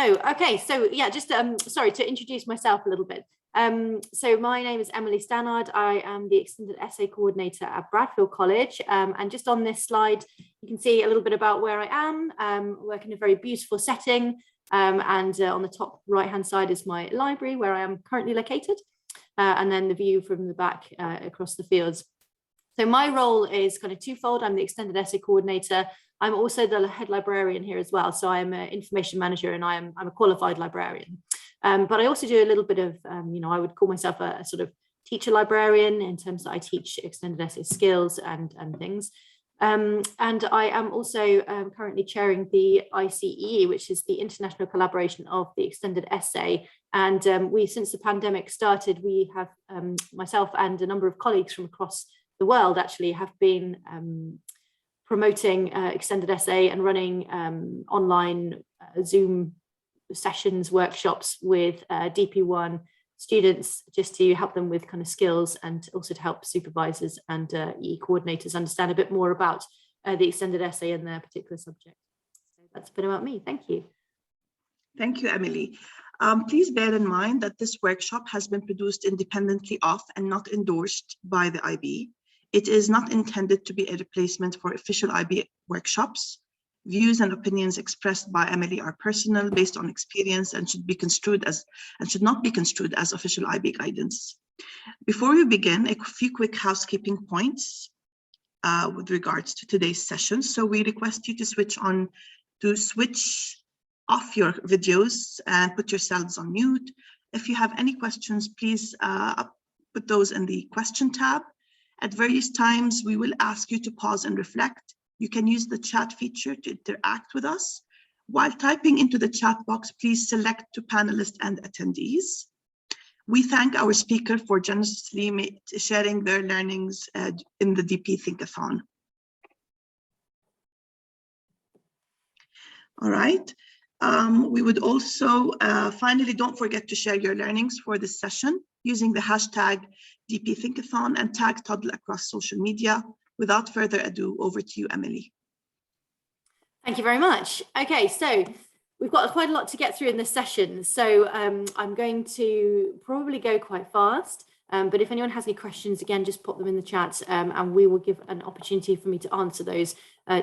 So yeah, just sorry to introduce myself a little bit. So my name is Emily Stannard. I am the Extended Essay Coordinator at Bradfield College. And just on this slide, you can see a little bit about where I am. Work in a very beautiful setting. And on the top right-hand side is my library, where I am currently located. And then the view from the back across the fields. So my role is kind of twofold. I'm the Extended Essay Coordinator. I'm also the head librarian here as well. So I'm an information manager and I'm a qualified librarian. But I also do a little bit of, I would call myself a sort of teacher librarian in terms that I teach extended essay skills and things. And I am also currently chairing the ICEE, which is the International Collaboration of the Extended Essay. And since the pandemic started, we have myself and a number of colleagues from across the world actually have been promoting extended essay and running online Zoom sessions, workshops with DP1 students, just to help them with kind of skills and also to help supervisors and EE coordinators understand a bit more about the extended essay and their particular subject. So that's a bit about me. Thank you. Thank you, Emily. Please bear in mind that this workshop has been produced independently of and not endorsed by the IB. It is not intended to be a replacement for official IB workshops. Views and opinions expressed by Emily are personal, based on experience, and should not be construed as official IB guidance. Before we begin, a few quick housekeeping points with regards to today's session. So we request you to switch off your videos and put yourselves on mute. If you have any questions, please put those in the question tab. At various times, we will ask you to pause and reflect. You can use the chat feature to interact with us. While typing into the chat box, please select to panelists and attendees. We thank our speaker for generously sharing their learnings in the DP Thinkathon. All right. We would also, finally, don't forget to share your learnings for this session using the hashtag DP Thinkathon and tag Toddle across social media. Without further ado, over to you, Emily. Thank you very much. Okay, so we've got quite a lot to get through in this session. So I'm going to probably go quite fast, but if anyone has any questions, again, just pop them in the chat and we will give an opportunity for me to answer those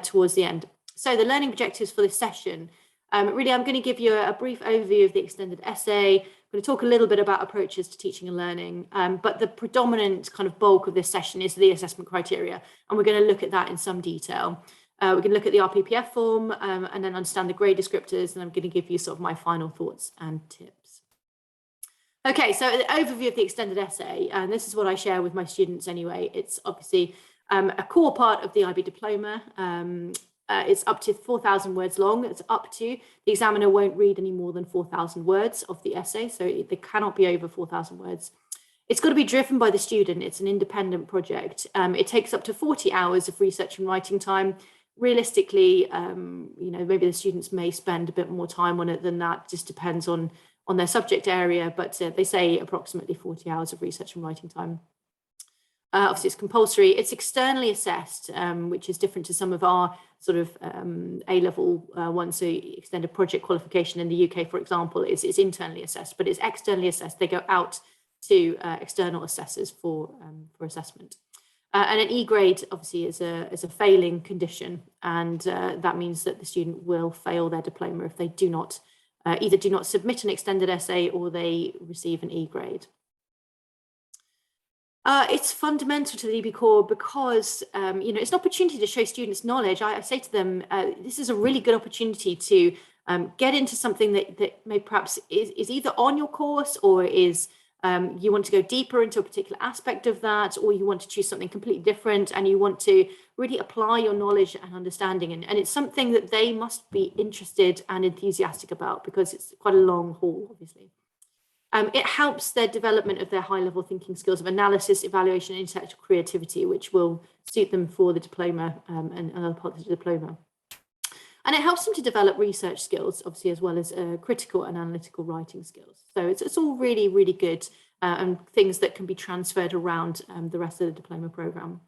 towards the end. So the learning objectives for this session. Really, I'm going to give you a brief overview of the extended essay. I'm going to talk a little bit about approaches to teaching and learning, but the predominant kind of bulk of this session is the assessment criteria, and we're going to look at that in some detail. We're going to look at the RPPF form and then understand the grade descriptors, and I'm going to give you sort of my final thoughts and tips. Okay, so the overview of the extended essay, and this is what I share with my students anyway. It's obviously a core part of the IB Diploma. It's up to 4,000 words long. It's up to, the examiner won't read any more than 4,000 words of the essay, so they cannot be over 4,000 words. It's got to be driven by the student. It's an independent project. It takes up to 40 hours of research and writing time. Realistically, maybe the students may spend a bit more time on it than that. Just depends on their subject area, but they say approximately 40 hours of research and writing time. Obviously, it's compulsory. It's externally assessed, which is different to some of our sort of A-level ones. So extended project qualification in the UK, for example, is internally assessed, but it's externally assessed. They go out to external assessors for assessment. And an E grade, obviously, is a failing condition, and that means that the student will fail their diploma if they do not either do not submit an extended essay or they receive an E grade. It's fundamental to the IB core because, it's an opportunity to show students knowledge. I say to them, this is a really good opportunity to get into something that may perhaps is either on your course or is you want to go deeper into a particular aspect of that, or you want to choose something completely different and you want to really apply your knowledge and understanding. And it's something that they must be interested and enthusiastic about because it's quite a long haul, obviously. It helps their development of their high-level thinking skills of analysis, evaluation, and intellectual creativity, which will suit them for the diploma and other parts of the diploma. And it helps them to develop research skills, obviously, as well as critical and analytical writing skills. So it's all really, really good and things that can be transferred around the rest of the diploma programme.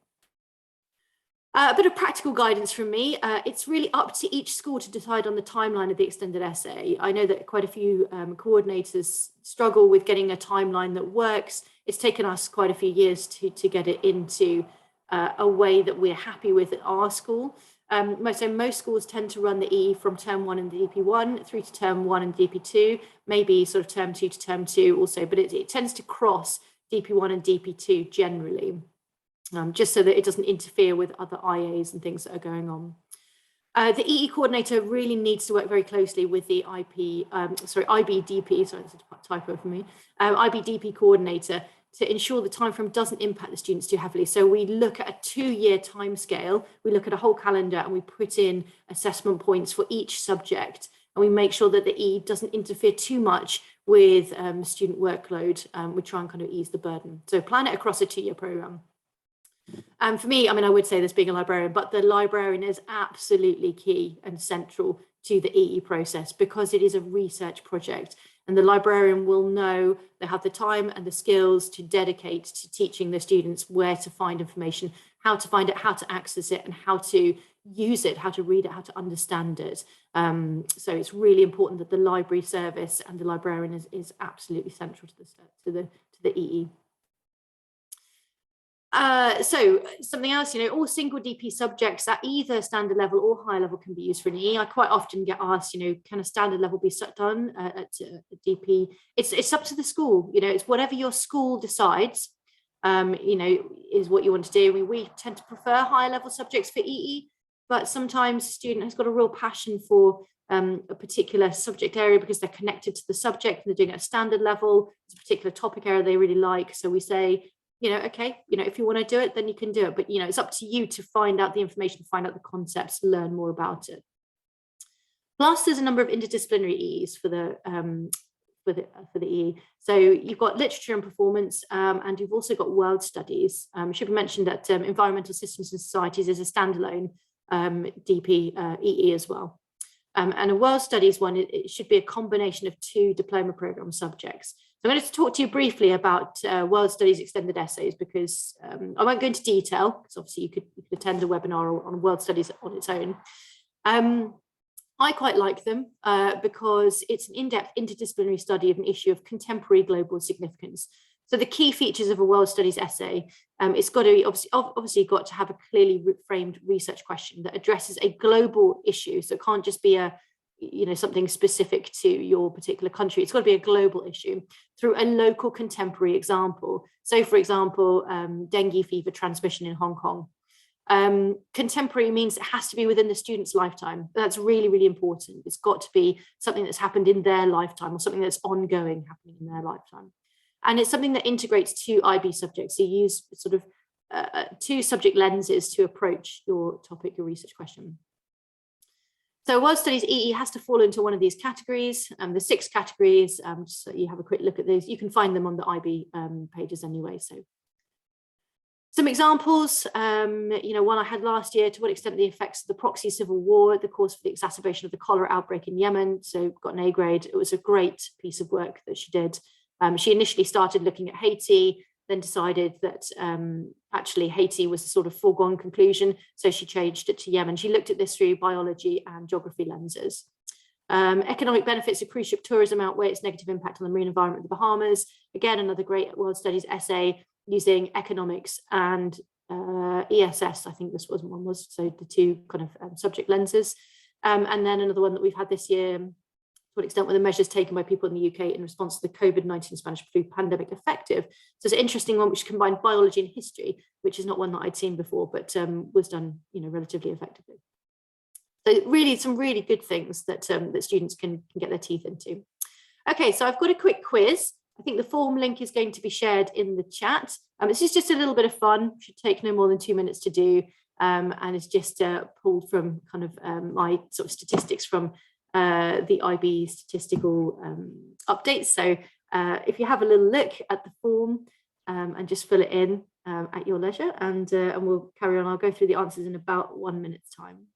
A bit of practical guidance from me. It's really up to each school to decide on the timeline of the extended essay. I know that quite a few coordinators struggle with getting a timeline that works. It's taken us quite a few years to get it into a way that we're happy with at our school. Most schools tend to run the EE from term 1 in DP1 through to term 1 in DP2, maybe sort of term 2 to term 2 also, but it tends to cross DP1 and DP2 generally. Just so that it doesn't interfere with other IAs and things that are going on. The EE coordinator really needs to work very closely with the IB DP, sorry, that's a typo for me, IB DP coordinator to ensure the timeframe doesn't impact the students too heavily. So we look at a 2-year timescale, we look at a whole calendar and we put in assessment points for each subject, and we make sure that the EE doesn't interfere too much with student workload. We try and kind of ease the burden. So plan it across a 2-year program. And for me, I mean, I would say this being a librarian, but the librarian is absolutely key and central to the EE process because it is a research project, and the librarian will know they have the time and the skills to dedicate to teaching the students where to find information, how to find it, how to access it, and how to use it, how to read it, how to understand it. So it's really important that the library service and the librarian is absolutely central to the EE. So something else, all single DP subjects at either standard level or higher level can be used for an EE. I quite often get asked, can a standard level be done at DP? It's up to the school, it's whatever your school decides, is what you want to do. We tend to prefer higher level subjects for EE, but sometimes a student has got a real passion for a particular subject area because they're connected to the subject and they're doing it at standard level. It's a particular topic area they really like. So we say, okay, if you want to do it, then you can do it. But, it's up to you to find out the information, find out the concepts, learn more about it. Plus, there's a number of interdisciplinary EEs for the EE. So you've got literature and performance, and you've also got world studies. It should be mentioned that environmental systems and societies is a standalone DP EE as well. And a world studies one, it should be a combination of 2 diploma program subjects. So I'm going to talk to you briefly about world studies extended essays because I won't go into detail because obviously you could attend a webinar on world studies on its own. I quite like them because it's an in-depth interdisciplinary study of an issue of contemporary global significance. So the key features of a world studies essay, it's got to be obviously got to have a clearly framed research question that addresses a global issue. So it can't just be something specific to your particular country. It's got to be a global issue through a local contemporary example. So for example, dengue fever transmission in Hong Kong. Contemporary means it has to be within the student's lifetime. That's really, really important. It's got to be something that's happened in their lifetime or something that's ongoing happening in their lifetime. And it's something that integrates 2 IB subjects. So you use sort of 2 subject lenses to approach your topic, your research question. So World Studies EE has to fall into one of these categories. The 6 categories, so you have a quick look at these. You can find them on the IB pages anyway. So some examples, one I had last year, to what extent the effects of the proxy civil war, the cause for the exacerbation of the cholera outbreak in Yemen. So got an A grade. It was a great piece of work that she did. She initially started looking at Haiti, then decided that actually Haiti was a sort of foregone conclusion. So she changed it to Yemen. She looked at this through biology and geography lenses. Economic benefits of cruise ship tourism outweigh its negative impact on the marine environment of the Bahamas. Again, another great world studies essay using economics and ESS, I think this one was, so the 2 kind of subject lenses. And then another one that we've had this year, to what extent were the measures taken by people in the UK in response to the COVID-19 Spanish flu pandemic effective? So it's an interesting one which combined biology and history, which is not one that I'd seen before, but was done relatively effectively. So really some really good things that, that students can get their teeth into. Okay, so I've got a quick quiz. I think the form link is going to be shared in the chat. This is just a little bit of fun, should take no more than 2 minutes to do. And it's just pulled from kind of my sort of statistics from the IB statistical updates. So if you have a little look at the form and just fill it in at your leisure, and we'll carry on. I'll go through the answers in about 1 minute's time.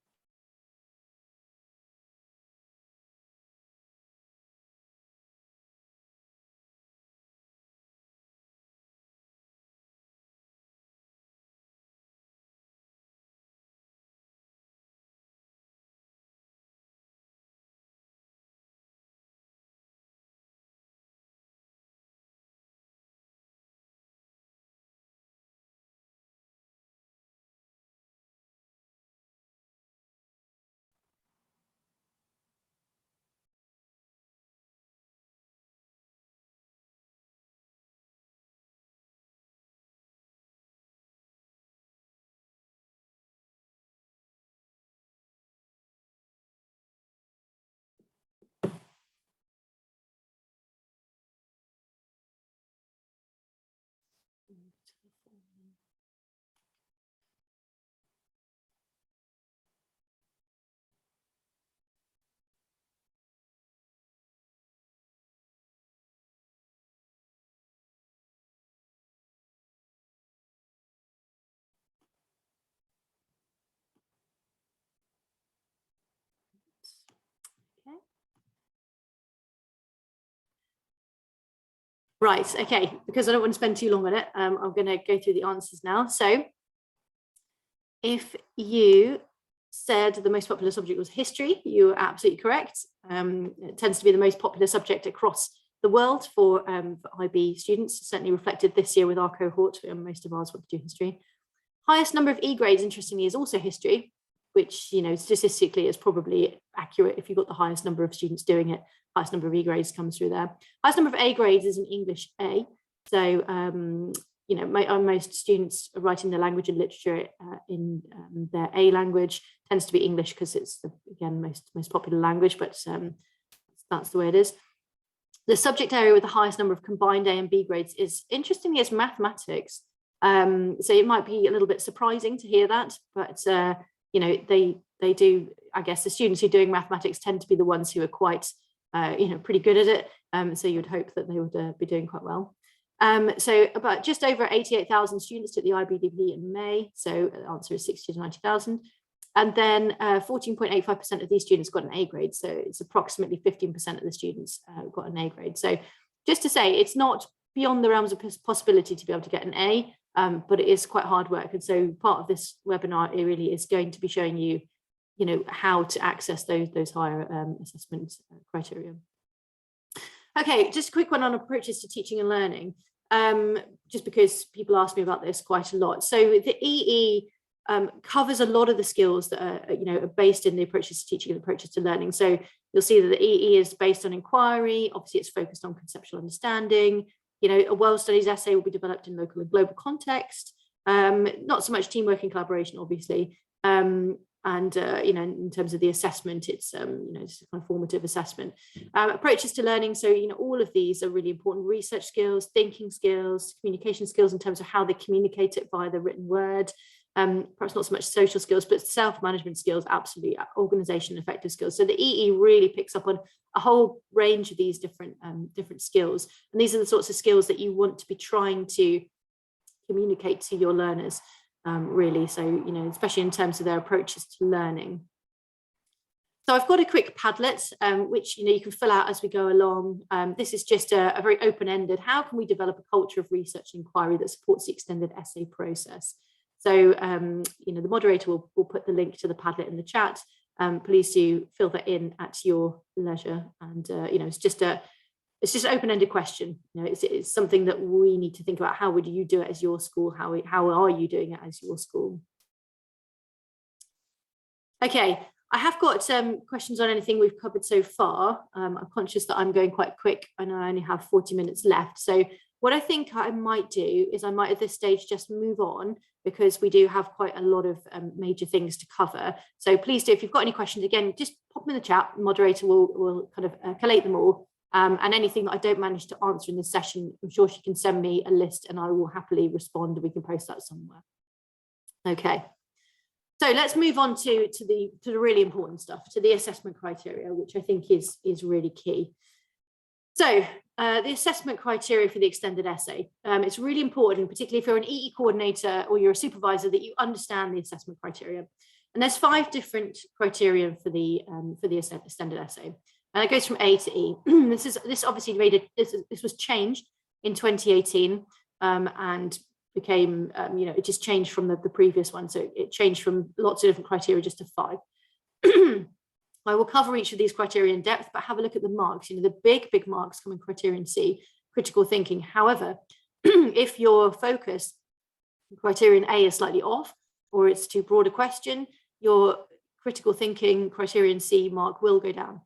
Right, okay, because I don't want to spend too long on it, I'm going to go through the answers now. So if you said the most popular subject was history, you are absolutely correct. It tends to be the most popular subject across the world for IB students, certainly reflected this year with our cohort. Most of ours want to do history. Highest number of E grades, interestingly, is also history, which, you know, statistically is probably accurate. If you've got the highest number of students doing it, highest number of E grades comes through there. Highest number of A grades is in English A. So, you know, most students are writing their language and literature in their A language. Tends to be English because it's the, again, most popular language, but that's the way it is. The subject area with the highest number of combined A and B grades is, interestingly, is mathematics. So it might be a little bit surprising to hear that, but you know, they do, I guess the students who are doing mathematics tend to be the ones who are quite, you know, pretty good at it. So you'd hope that they would be doing quite well. So about just over 88,000 students took the IBDP in May. So the answer is 60 to 90,000. And then 14.85% of these students got an A grade. So it's approximately 15% of the students got an A grade. So just to say, it's not beyond the realms of possibility to be able to get an A, but it is quite hard work. And so part of this webinar, it really is going to be showing you, you know, how to access those higher assessment criteria. Okay, just a quick one on approaches to teaching and learning, just because people ask me about this quite a lot. So the EE covers a lot of the skills that are, you know, are based in the approaches to teaching and approaches to learning. So you'll see that the EE is based on inquiry. Obviously, it's focused on conceptual understanding. You know, a world studies essay will be developed in local and global context. Not so much teamwork and collaboration, obviously. You know, in terms of the assessment, it's, you know, just a kind of formative assessment. Approaches to learning. So, you know, all of these are really important: research skills, thinking skills, communication skills in terms of how they communicate it via the written word. Perhaps not so much social skills, but self-management skills, absolutely, organization, effective skills. So the EE really picks up on a whole range of these different skills. And these are the sorts of skills that you want to be trying to communicate to your learners, really. So, you know, especially in terms of their approaches to learning. So I've got a quick Padlet, which, you know, you can fill out as we go along. This is just a very open-ended, how can we develop a culture of research and inquiry that supports the extended essay process? So, you know, the moderator will put the link to the Padlet in the chat. Please do fill that in at your leisure. And, you know, it's just an open-ended question. You know, it's something that we need to think about. How would you do it as your school? How are you doing it as your school? Okay, I have got questions on anything we've covered so far. I'm conscious that I'm going quite quick and I only have 40 minutes left. So what I think I might do is I might at this stage just move on, because we do have quite a lot of major things to cover. So please do, if you've got any questions, again, just pop them in the chat. The moderator will kind of collate them all. And anything that I don't manage to answer in this session, I'm sure she can send me a list and I will happily respond and we can post that somewhere. Okay. So let's move on to the really important stuff, to the assessment criteria, which I think is really key. So the assessment criteria for the extended essay, it's really important, particularly if you're an EE coordinator or you're a supervisor, that you understand the assessment criteria. And there's 5 different criteria for the extended essay, and it goes from A to E. This obviously this was changed in 2018 and became, you know, it just changed from the previous one. So it changed from lots of different criteria just to 5. I will cover each of these criteria in depth, but have a look at the marks. You know, the big marks come in Criterion C, critical thinking. However, if your focus, Criterion A, is slightly off, or it's too broad a question, your critical thinking Criterion C mark will go down.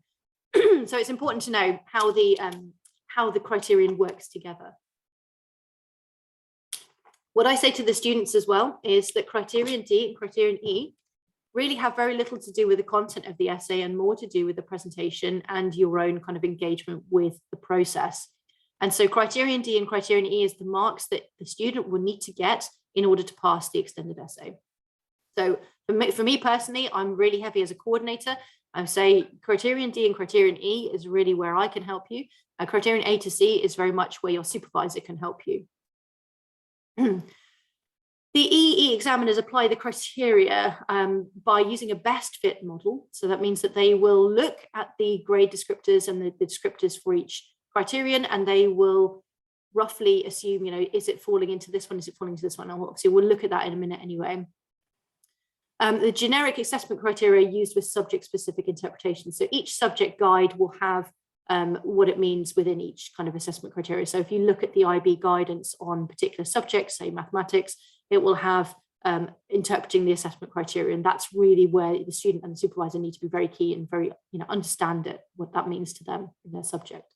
So it's important to know how the criterion works together. What I say to the students as well is that Criterion D and Criterion E really have very little to do with the content of the essay and more to do with the presentation and your own kind of engagement with the process. And so Criterion D and Criterion E is the marks that the student will need to get in order to pass the extended essay. So for me personally, I'm really heavy as a coordinator. I say Criterion D and Criterion E is really where I can help you. Criterion A to C is very much where your supervisor can help you. The EE examiners apply the criteria by using a best fit model. So that means that they will look at the grade descriptors and the descriptors for each criterion, and they will roughly assume, is it falling into this one? Is it falling into this one? And obviously we'll look at that in a minute anyway. The generic assessment criteria used with subject-specific interpretation. So each subject guide will have what it means within each kind of assessment criteria. So if you look at the IB guidance on particular subjects, say mathematics, it will have interpreting the assessment criteria, and that's really where the student and the supervisor need to be very key and very, understand it, what that means to them in their subject.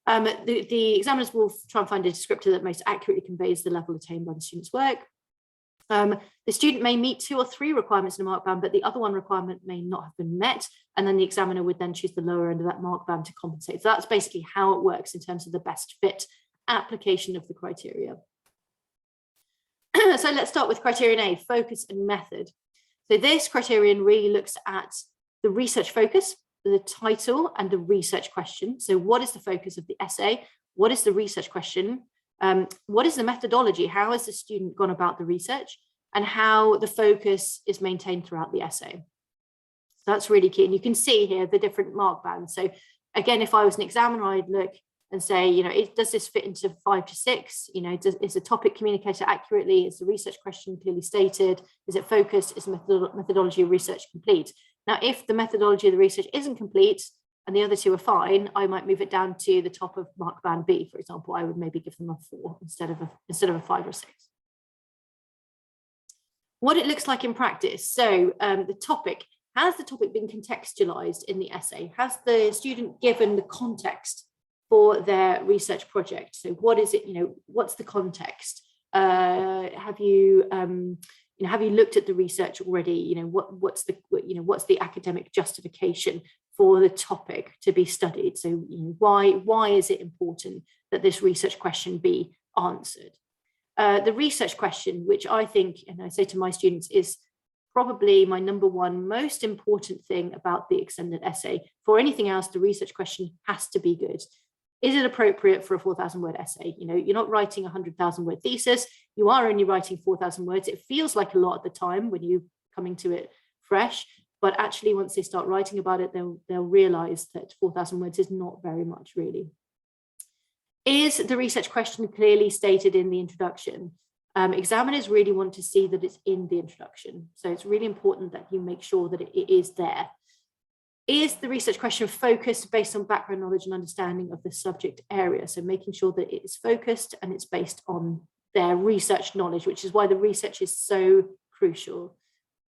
The examiners will try and find a descriptor that most accurately conveys the level attained by the student's work. The student may meet 2 or 3 requirements in a mark band, but the other one requirement may not have been met, and then the examiner would then choose the lower end of that mark band to compensate. So that's basically how it works in terms of the best fit application of the criteria. So let's start with criterion A, focus and method. So this criterion really looks at the research focus, the title, and the research question. So what is the focus of the essay? What is the research question? What is the methodology? How has the student gone about the research, and how the focus is maintained throughout the essay? So that's really key. And you can see here the different mark bands. So again, if I was an examiner, I'd look and say, does this fit into 5 to 6? Is the topic communicated accurately? Is the research question clearly stated? Is it focused? Is the methodology of research complete? Now, if the methodology of the research isn't complete and the other 2 are fine, I might move it down to the top of mark band B, for example. I would maybe give them a 4 instead of a 5 or 6. What it looks like in practice. So the topic, has the topic been contextualized in the essay? Has the student given the context for their research project? So what is it, what's the context? Have you looked at the research already? What's the academic justification for the topic to be studied? So why is it important that this research question be answered? The research question, which I think, and I say to my students, is probably my #1 most important thing about the extended essay. For anything else, the research question has to be good. Is it appropriate for a 4,000-word essay? You're not writing a 100,000-word thesis. You are only writing 4,000 words. It feels like a lot at the time when you're coming to it fresh, but actually once they start writing about it, they'll realize that 4,000 words is not very much really. Is the research question clearly stated in the introduction? Examiners really want to see that it's in the introduction. So it's really important that you make sure that it is there. Is the research question focused based on background knowledge and understanding of the subject area? So making sure that it is focused and it's based on their research knowledge, which is why the research is so crucial.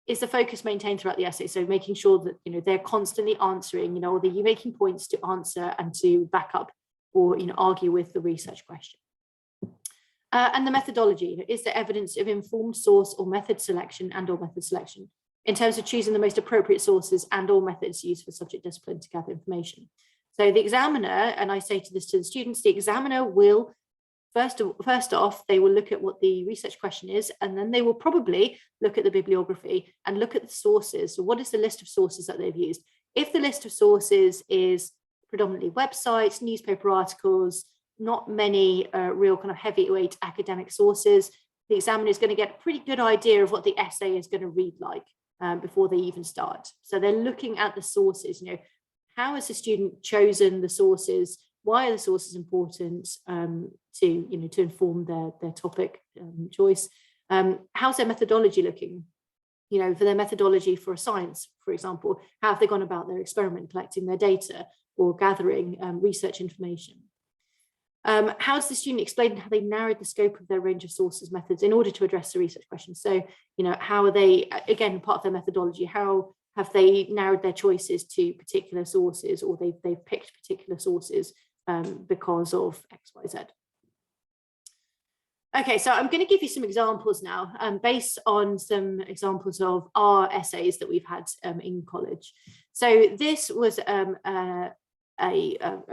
Is the focus maintained throughout the essay? So making sure that they're constantly answering, or you're making points to answer and to back up or argue with the research question. And the methodology, is there evidence of informed source or method selection and or method selection in terms of choosing the most appropriate sources and or methods used for subject discipline to gather information? So the examiner, and I say this to the students, the examiner will, first off, they will look at what the research question is, and then they will probably look at the bibliography and look at the sources. So what is the list of sources that they've used? If the list of sources is predominantly websites, newspaper articles, not many real kind of heavyweight academic sources, the examiner is going to get a pretty good idea of what the essay is going to read like before they even start. So they're looking at the sources, how has the student chosen the sources? Why are the sources important to inform their topic choice? How's their methodology looking? For their methodology for a science, for example, how have they gone about their experiment, collecting their data or gathering research information? How does the student explain how they narrowed the scope of their range of sources, methods in order to address the research question? So, how are they, again, part of their methodology, how have they narrowed their choices to particular sources, or they've picked particular sources because of X, Y, Z? Okay, so I'm going to give you some examples now based on some examples of our essays that we've had in college. So this was a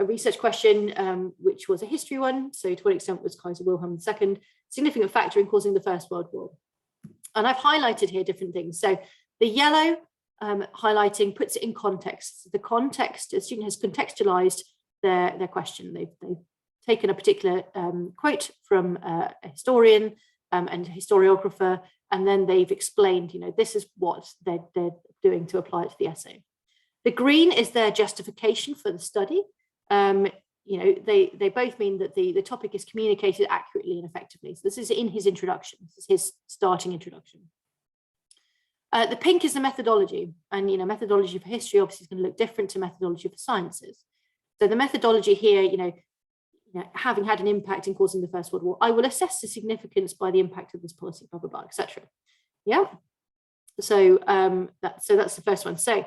research question, which was a history one. So to what extent was Kaiser Wilhelm II significant factor in causing the First World War? And I've highlighted here different things. So the yellow highlighting puts it in context. The context, the student has contextualized their question. They've taken a particular quote from a historian and a historiographer, and then they've explained, this is what they're doing to apply it to the essay. The green is their justification for the study. they both mean that the topic is communicated accurately and effectively. So this is in his introduction. This is his starting introduction. The pink is the methodology, and methodology for history obviously is going to look different to methodology for sciences. So the methodology here, having had an impact in causing the First World War, I will assess the significance by the impact of this policy, blah blah blah, etc. Yeah. So that's the first one. So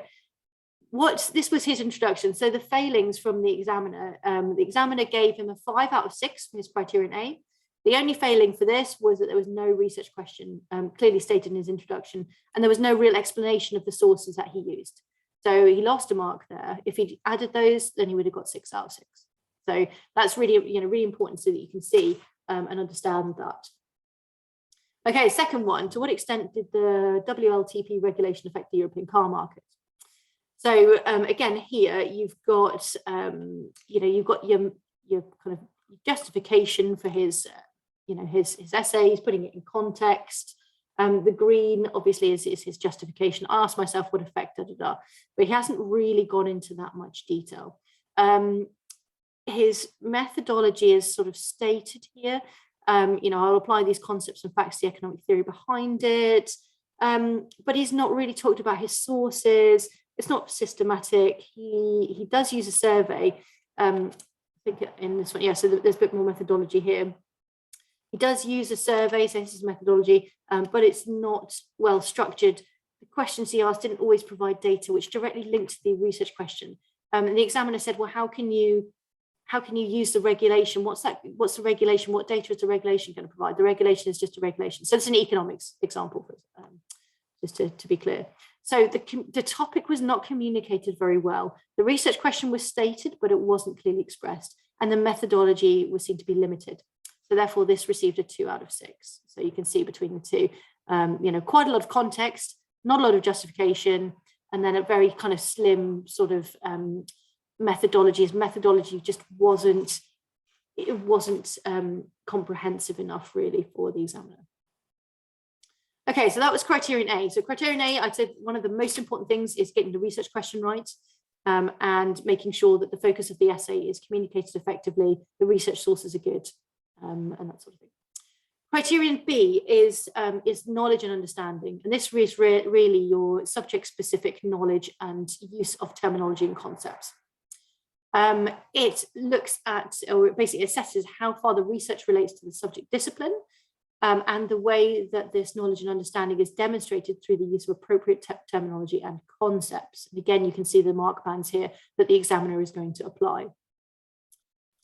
this was his introduction. So the failings from the examiner gave him a 5 out of 6 for his criterion A. The only failing for this was that there was no research question clearly stated in his introduction, and there was no real explanation of the sources that he used. So he lost a mark there. If he'd added those, then he would have got 6 out of 6. So that's really, really important so that you can see and understand that. Okay, second one, to what extent did the WLTP regulation affect the European car market? So again, here you've got, you've got your kind of justification for his, his essay. He's putting it in context. The green obviously is his justification. I asked myself what effect, but he hasn't really gone into that much detail. His methodology is sort of stated here. I'll apply these concepts and facts to the economic theory behind it, but he's not really talked about his sources. It's not systematic. He does use a survey. I think in this one, yeah, so there's a bit more methodology here. He does use a survey, so this is methodology, but it's not well structured. The questions he asked didn't always provide data which directly linked to the research question. And the examiner said, well, how can you use the regulation? What's the regulation? What data is the regulation going to provide? The regulation is just a regulation. So it's an economics example, just to be clear. So the topic was not communicated very well. The research question was stated, but it wasn't clearly expressed. And the methodology was seen to be limited. So therefore, this received a 2 out of 6. So you can see between the two, quite a lot of context, not a lot of justification, and then a very kind of slim sort of methodology. His methodology just wasn't comprehensive enough really for the examiner. Okay, so that was criterion A. So criterion A, I'd say one of the most important things is getting the research question right and making sure that the focus of the essay is communicated effectively, the research sources are good, and that sort of thing. Criterion B is knowledge and understanding, and this is really your subject-specific knowledge and use of terminology and concepts. It looks at, or basically assesses how far the research relates to the subject discipline, and the way that this knowledge and understanding is demonstrated through the use of appropriate terminology and concepts. And again, you can see the mark bands here that the examiner is going to apply.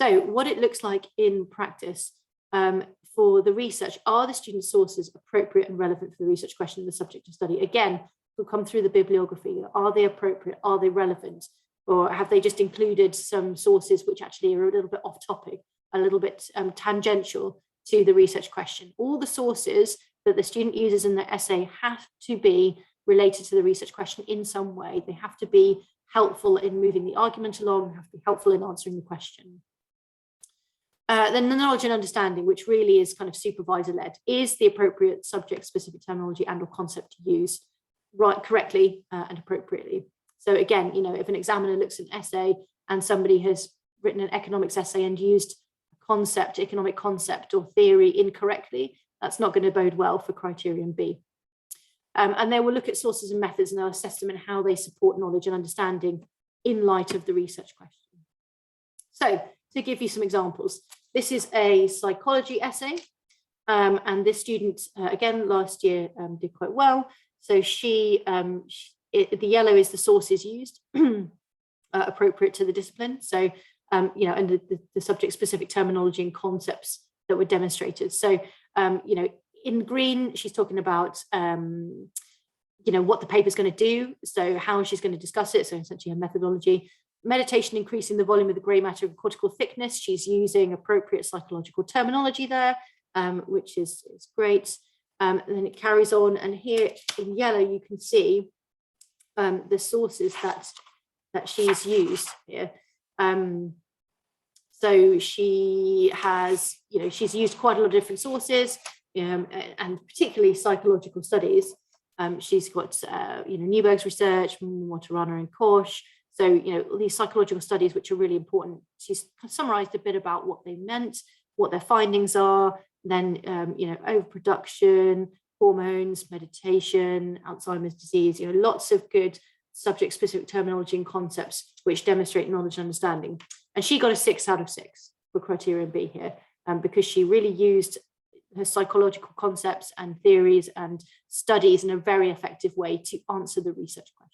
So what it looks like in practice for the research, are the student sources appropriate and relevant for the research question of the subject of study? Again, we'll come through the bibliography. Are they appropriate? Are they relevant? Or have they just included some sources which actually are a little bit off topic, a little bit tangential to the research question? All the sources that the student uses in the essay have to be related to the research question in some way. They have to be helpful in moving the argument along, have to be helpful in answering the question. Then the knowledge and understanding, which really is kind of supervisor-led, is the appropriate subject-specific terminology and or concept to use correctly and appropriately. So again, if an examiner looks at an essay and somebody has written an economics essay and used economic concept or theory incorrectly, that's not going to bode well for criterion B. And they will look at sources and methods, and they'll assess them and how they support knowledge and understanding in light of the research question. So to give you some examples, this is a psychology essay, and this student, again, last year did quite well. So the yellow is the sources used appropriate to the discipline. So, and the subject-specific terminology and concepts that were demonstrated. So, in green, she's talking about, what the paper is going to do. So how she's going to discuss it. So essentially her methodology. Meditation increasing the volume of the grey matter of cortical thickness. She's using appropriate psychological terminology there, which is great. And then it carries on. And here in yellow, you can see the sources that she's used here. So she has, she's used quite a lot of different sources, and particularly psychological studies. She's got, Newberg's research, Waterana and Koch. So, these psychological studies, which are really important, she's summarized a bit about what they meant, what their findings are, then, overproduction, hormones, meditation, Alzheimer's disease, lots of good subject-specific terminology and concepts which demonstrate knowledge and understanding. And she got a 6 out of 6 for Criterion B here, because she really used her psychological concepts and theories and studies in a very effective way to answer the research question.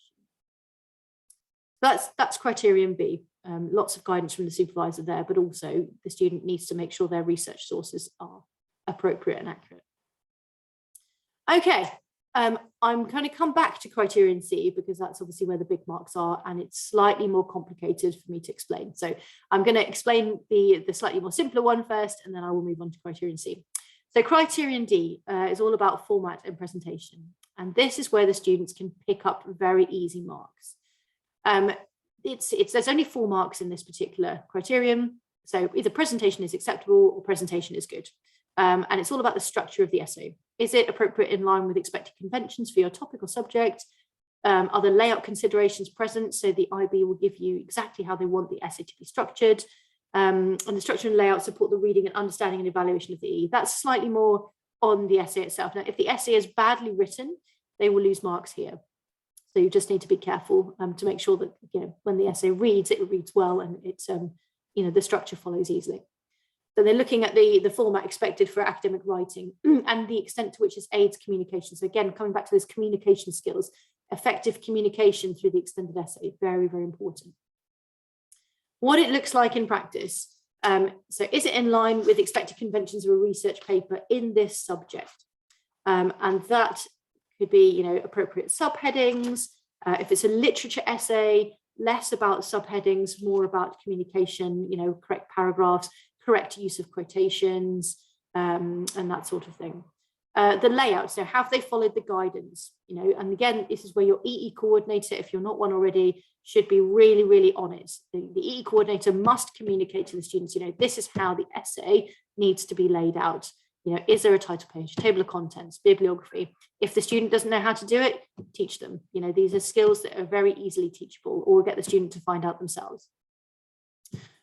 That's Criterion B. Lots of guidance from the supervisor there, but also the student needs to make sure their research sources are appropriate and accurate. Okay, I'm going to come back to Criterion C because that's obviously where the big marks are, and it's slightly more complicated for me to explain. So I'm going to explain the slightly more simpler one first, and then I will move on to Criterion C. So Criterion D is all about format and presentation, and this is where the students can pick up very easy marks. There's only 4 marks in this particular criterion. So either presentation is acceptable or presentation is good. And it's all about the structure of the essay. Is it appropriate in line with expected conventions for your topic or subject? Are the layout considerations present? So the IB will give you exactly how they want the essay to be structured. And the structure and layout support the reading and understanding and evaluation of the E. That's slightly more on the essay itself. Now, if the essay is badly written, they will lose marks here. So you just need to be careful to make sure that when the essay reads, it reads well and it's the structure follows easily. So they're looking at the format expected for academic writing and the extent to which it aids communication. So again, coming back to those communication skills, effective communication through the extended essay, very, very important. What it looks like in practice. So is it in line with expected conventions of a research paper in this subject? And that could be, appropriate subheadings. If it's a literature essay, less about subheadings, more about communication, correct paragraphs, correct use of quotations, and that sort of thing. The layout, so have they followed the guidance? And again, this is where your EE coordinator, if you're not one already, should be really, really on it. The EE coordinator must communicate to the students, this is how the essay needs to be laid out. Is there a title page, table of contents, bibliography? If the student doesn't know how to do it, teach them. These are skills that are very easily teachable, or get the student to find out themselves.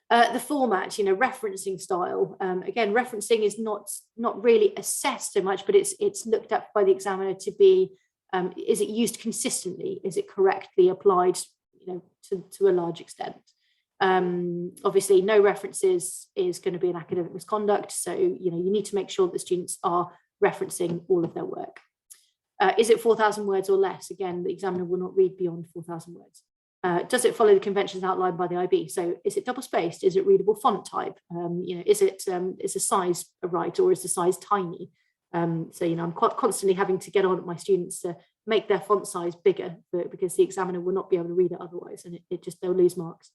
The format, referencing style. Again, referencing is not really assessed so much, but it's looked at by the examiner to be, is it used consistently? Is it correctly applied, to a large extent? Obviously, no references is going to be an academic misconduct. So, you need to make sure that the students are referencing all of their work. Is it 4,000 words or less? Again, the examiner will not read beyond 4,000 words. Does it follow the conventions outlined by the IB? So is it double-spaced? Is it readable font type? Is the size right, or is the size tiny? So, I'm constantly having to get on at my students to make their font size bigger, because the examiner will not be able to read it otherwise, and they'll lose marks.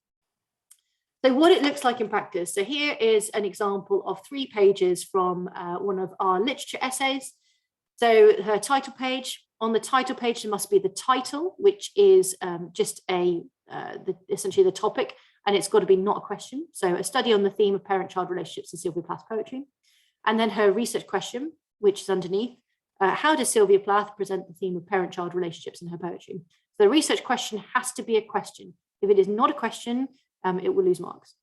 So what it looks like in practice. So here is an example of 3 pages from one of our literature essays. So her title page. On the title page, there must be the title, which is just essentially the topic, and it's got to be not a question. So a study on the theme of parent-child relationships in Sylvia Plath's poetry. And then her research question, which is underneath. How does Sylvia Plath present the theme of parent-child relationships in her poetry? So the research question has to be a question. If it is not a question, it will lose marks.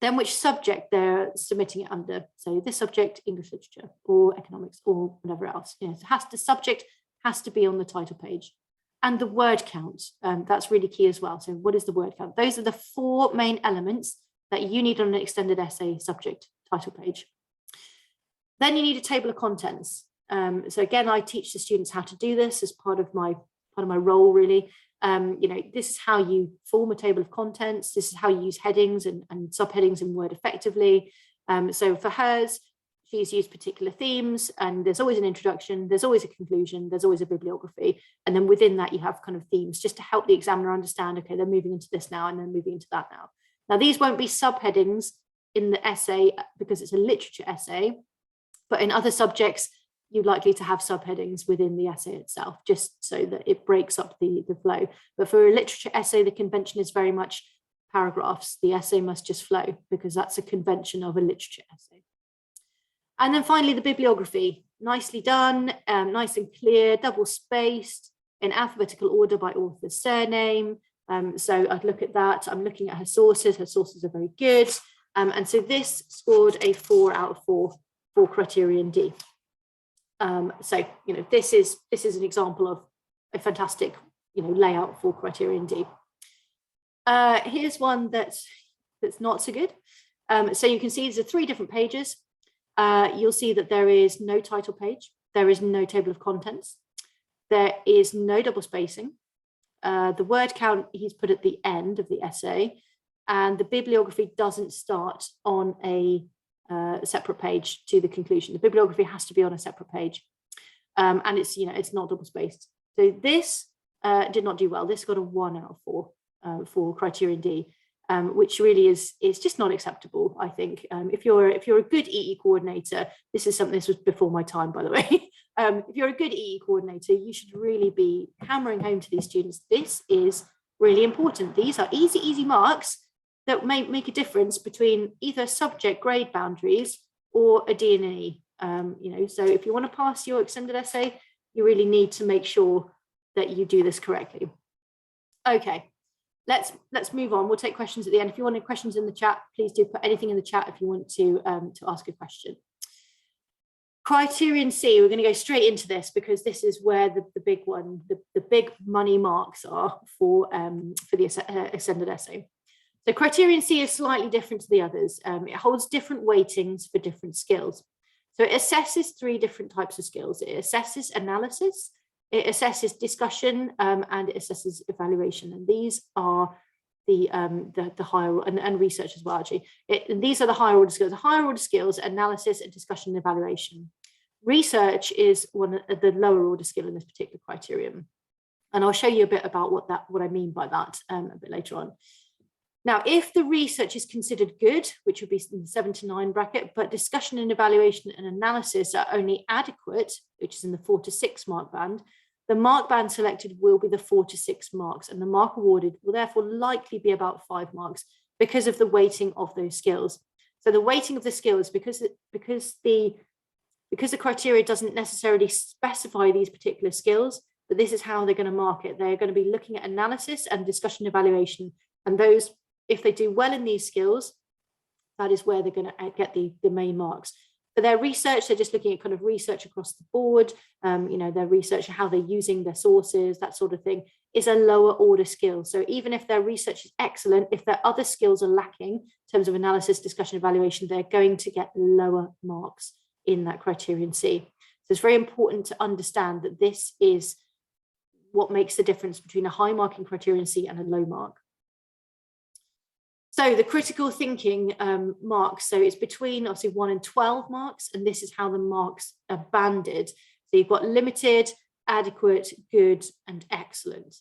Then which subject they're submitting it under. So this subject, English literature or economics or whatever else. The subject has to be on the title page. And the word count, that's really key as well. So what is the word count? Those are the 4 main elements that you need on an extended essay subject title page. Then you need a table of contents. So again, I teach the students how to do this as part of my role, really. This is how you form a table of contents. This is how you use headings and subheadings in Word effectively. So for hers, she's used particular themes, and there's always an introduction, there's always a conclusion, there's always a bibliography. And then within that, you have kind of themes just to help the examiner understand, okay, they're moving into this now and then moving into that now. Now, these won't be subheadings in the essay because it's a literature essay, but in other subjects, you're likely to have subheadings within the essay itself, just so that it breaks up the flow. But for a literature essay, the convention is very much paragraphs. The essay must just flow because that's a convention of a literature essay. And then finally, the bibliography, nicely done, nice and clear, double spaced, in alphabetical order by author's surname, So I'd look at that. I'm looking at her sources. Her sources are very good. And so this scored a 4 out of 4 for Criterion D. So, this is an example of a fantastic, layout for Criterion D. Here's one that's not so good. So you can see these are 3 different pages. You'll see that there is no title page. There is no table of contents. There is no double spacing. The word count he's put at the end of the essay, and the bibliography doesn't start on a separate page to the conclusion. The bibliography has to be on a separate page, and it's not double spaced. So this did not do well. This got a 1 out of 4 for Criterion D, which really is just not acceptable. I think if you're a good EE coordinator, this was before my time, by the way. If you're a good EE coordinator, you should really be hammering home to these students. This is really important. These are easy marks that may make a difference between either subject grade boundaries or a D&E. So if you want to pass your extended essay, you really need to make sure that you do this correctly. Okay, let's move on. We'll take questions at the end. If you want any questions in the chat, please do put anything in the chat if you want to ask a question. Criterion C, we're going to go straight into this because this is where the big one, the big money marks are for the extended essay. So Criterion C is slightly different to the others. It holds different weightings for different skills. So it assesses 3 different types of skills. It assesses analysis, it assesses discussion, and it assesses evaluation. And these are the higher and research as well, actually. These are the higher order skills. The higher order skills, analysis and discussion and evaluation. Research is one of the lower order skill in this particular criterion. And I'll show you a bit about what I mean by that a bit later on. Now, if the research is considered good, which would be in the 7 to 9 bracket, but discussion and evaluation and analysis are only adequate, which is in the 4 to 6 mark band, the mark band selected will be the 4 to 6 marks, and the mark awarded will therefore likely be about 5 marks because of the weighting of those skills. So the weighting of the skills, because the criteria doesn't necessarily specify these particular skills, but this is how they're going to mark it. They're going to be looking at analysis and discussion evaluation, and those, if they do well in these skills, that is where they're going to get the main marks. For their research, they're just looking at kind of research across the board, their research, how they're using their sources, that sort of thing, is a lower order skill. So even if their research is excellent, if their other skills are lacking in terms of analysis, discussion, evaluation, they're going to get lower marks in that Criterion C. So it's very important to understand that this is what makes the difference between a high marking Criterion C and a low mark. So the critical thinking marks, so it's between obviously 1 and 12 marks, and this is how the marks are banded. So you've got limited, adequate, good, and excellent.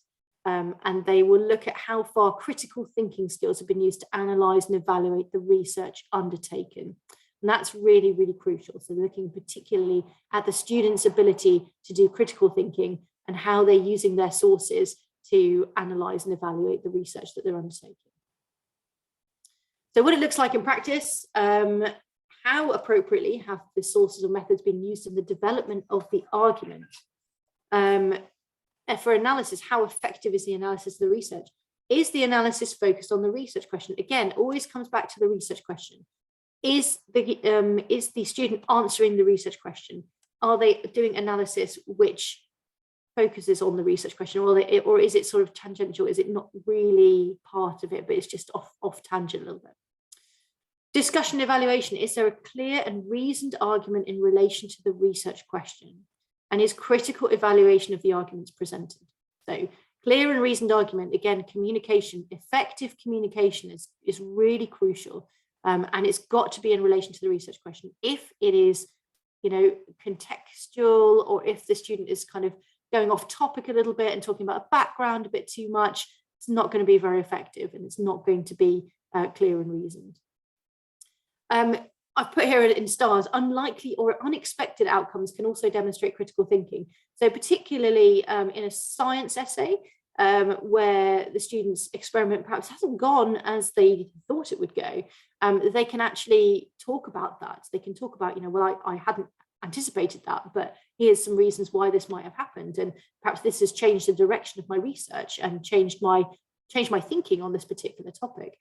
And they will look at how far critical thinking skills have been used to analyse and evaluate the research undertaken. And that's really, really crucial. So looking particularly at the students' ability to do critical thinking and how they're using their sources to analyse and evaluate the research that they're undertaking. So what it looks like in practice, how appropriately have the sources or methods been used in the development of the argument? For analysis, how effective is the analysis of the research? Is the analysis focused on the research question? Again, always comes back to the research question. Is the student answering the research question? Are they doing analysis which focuses on the research question, or is it sort of tangential? Is it not really part of it, but it's just off tangent a little bit? Discussion evaluation, is there a clear and reasoned argument in relation to the research question? And is critical evaluation of the arguments presented? So clear and reasoned argument, again, communication, effective communication is really crucial. And it's got to be in relation to the research question. If it is, contextual, or if the student is kind of going off topic a little bit and talking about a background a bit too much, it's not going to be very effective, and it's not going to be clear and reasoned. I've put here in stars, unlikely or unexpected outcomes can also demonstrate critical thinking. So particularly in a science essay, where the student's experiment perhaps hasn't gone as they thought it would go, they can actually talk about that. They can talk about, well, I hadn't anticipated that, but here's some reasons why this might have happened. And perhaps this has changed the direction of my research and changed my changed my thinking on this particular topic.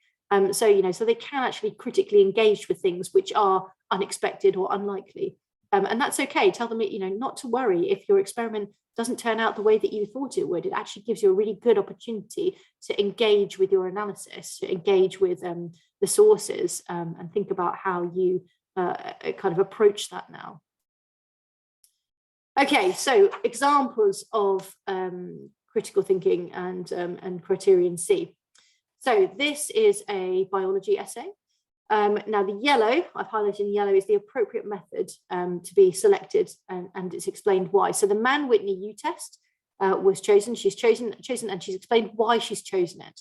So they can actually critically engage with things which are unexpected or unlikely. And that's okay. Tell them, not to worry if your experiment doesn't turn out the way that you thought it would. It actually gives you a really good opportunity to engage with your analysis, to engage with the sources, and think about how you kind of approach that now. Okay, so examples of critical thinking and Criterion C. So this is a biology essay. Now the yellow, I've highlighted in yellow, is the appropriate method to be selected, and it's explained why. So the Mann-Whitney U-test was chosen. She's chosen, and she's explained why she's chosen it.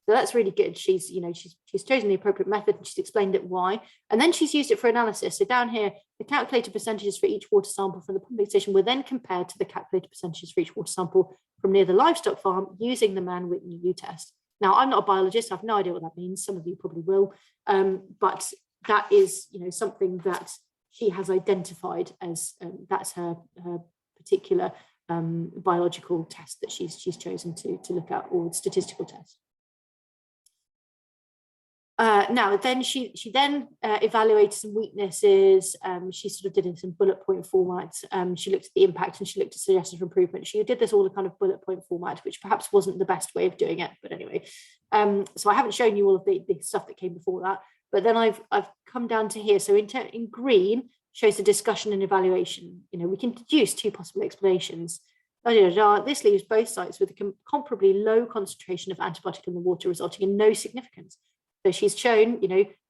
So that's really good. She's chosen the appropriate method, and she's explained it why, and then she's used it for analysis. So down here, the calculated percentages for each water sample from the pumping station were then compared to the calculated percentages for each water sample from near the livestock farm using the Mann-Whitney U-test. Now, I'm not a biologist. I have no idea what that means. Some of you probably will, but that is, something that she has identified as that's her particular biological test that she's chosen to look at, or statistical test. Now, then she then evaluated some weaknesses. She sort of did it in some bullet point format. She looked at the impact and she looked at suggestions for improvement. She did this all in kind of bullet point format, which perhaps wasn't the best way of doing it. But anyway, so I haven't shown you all of the stuff that came before that. But then I've come down to here. So in green shows the discussion and evaluation. We can deduce two possible explanations. This leaves both sites with a comparably low concentration of antibiotic in the water, resulting in no significance. So she's shown,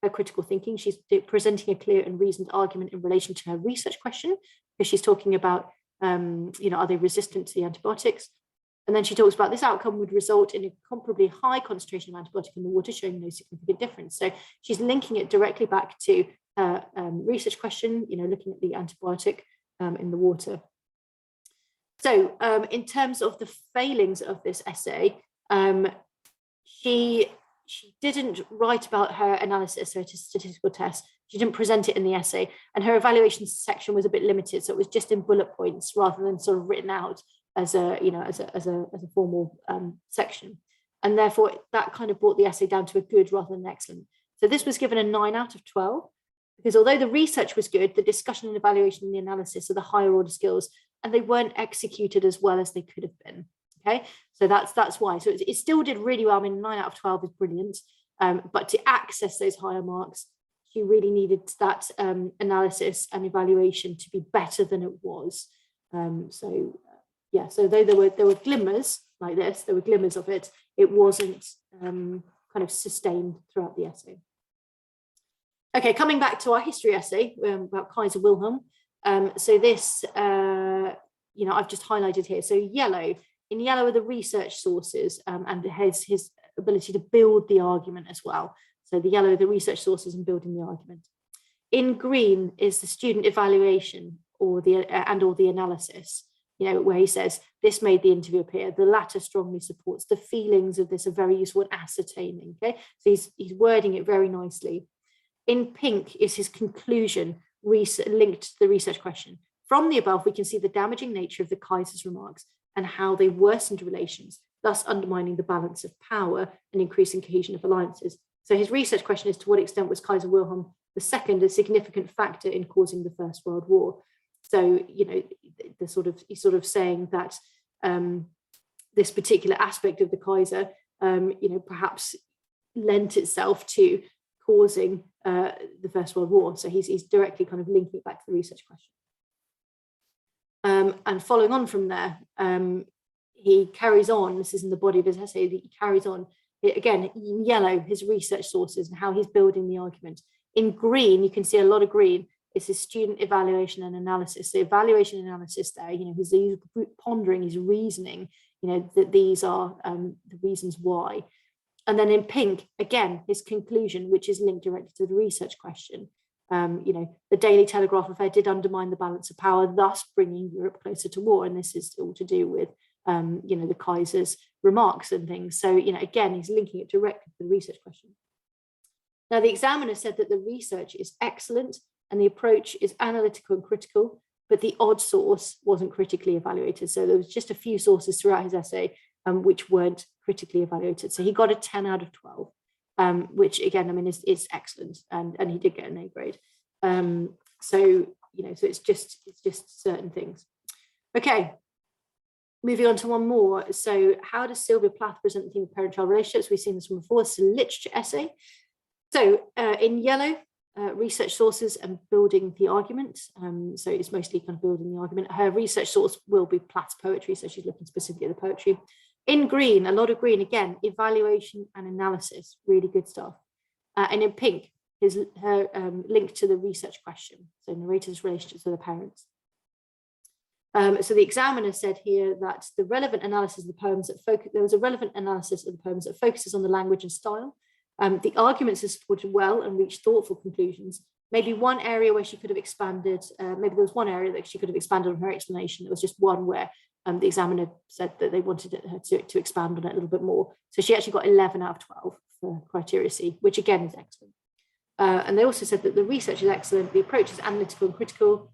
her critical thinking. She's presenting a clear and reasoned argument in relation to her research question, because she's talking about, are they resistant to the antibiotics? And then she talks about this outcome would result in a comparably high concentration of antibiotic in the water, showing no significant difference. So she's linking it directly back to her research question, looking at the antibiotic in the water. So in terms of the failings of this essay, she didn't write about her analysis or statistical test. She didn't present it in the essay, and her evaluation section was a bit limited. So it was just in bullet points rather than sort of written out as a formal section. And therefore that kind of brought the essay down to a good rather than excellent. So this was given a 9 out of 12, because although the research was good, the discussion and evaluation and the analysis are the higher order skills, and they weren't executed as well as they could have been. Okay, so that's why. So it still did really well. I mean, 9 out of 12 is brilliant, but to access those higher marks, she really needed that analysis and evaluation to be better than it was. So though there were glimmers like this, there were glimmers of it, it wasn't kind of sustained throughout the essay. Okay, coming back to our history essay about Kaiser Wilhelm. So this, I've just highlighted here. So in yellow are the research sources and his ability to build the argument as well. So the yellow are the research sources and building the argument. In green is the student evaluation or the analysis, where he says, this made the interview appear. The latter strongly supports the feelings of this are very useful in ascertaining. Okay, so he's wording it very nicely. In pink is his conclusion linked to the research question. From the above, we can see the damaging nature of the Kaiser's remarks and how they worsened relations, thus undermining the balance of power and increasing cohesion of alliances. So his research question is, to what extent was Kaiser Wilhelm II a significant factor in causing the First World War? So, he's sort of saying that this particular aspect of the Kaiser, perhaps lent itself to causing the First World War. So he's directly kind of linking it back to the research question. And following on from there, he carries on, this is in the body of his essay, that he carries on, again, in yellow, his research sources and how he's building the argument. In green, you can see a lot of green, is his student evaluation and analysis. The evaluation and analysis there, he's pondering, he's reasoning, that these are the reasons why. And then in pink, again, his conclusion, which is linked directly to the research question. The Daily Telegraph affair did undermine the balance of power, thus bringing Europe closer to war. And this is all to do with, the Kaiser's remarks and things. So, again, he's linking it directly to the research question. Now, the examiner said that the research is excellent and the approach is analytical and critical, but the odd source wasn't critically evaluated. So there was just a few sources throughout his essay, which weren't critically evaluated. So he got a 10 out of 12, which again, I mean, is excellent, and he did get an A grade. So, you know, so it's just certain things. Okay, moving on to one more. So how does Sylvia Plath present the theme of parent-child relationships? We've seen this one before. It's a literature essay. So in yellow, research sources and building the argument. So it's mostly kind of building the argument. Her research source will be Plath's poetry, so she's looking specifically at the poetry. In green, a lot of green, again, evaluation and analysis, really good stuff. And in pink is her link to the research question, so narrator's relationships with the parents. So the examiner said here that the relevant analysis of the poems that focus, there was a relevant analysis of the poems that focuses on the language and style. The arguments are supported well and reached thoughtful conclusions. Maybe one area where she could have expanded, maybe there was one area that she could have expanded on her explanation. There was just one where the examiner said that they wanted her to expand on it a little bit more. So she actually got 11 out of 12 for criteria C, which again is excellent. And they also said that the research is excellent, the approach is analytical and critical.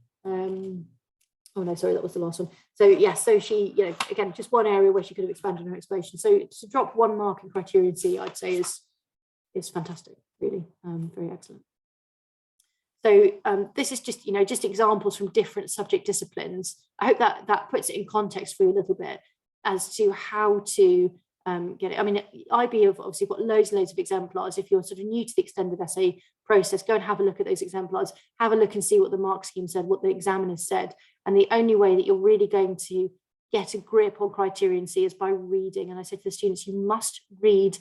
Oh no, sorry, that was the last one. So yeah, so she, you know, again, just one area where she could have expanded on her explanation. So to drop 1 mark in Criterion C, I'd say is fantastic, really, very excellent. So this is just, you know, just examples from different subject disciplines. I hope that puts it in context for you a little bit as to how to get it. I mean, IB have obviously got loads and loads of exemplars. If you're sort of new to the extended essay process, go and have a look at those exemplars, have a look and see what the mark scheme said, what the examiners said. And the only way that you're really going to get a grip on Criterion C is by reading. And I said to the students, you must read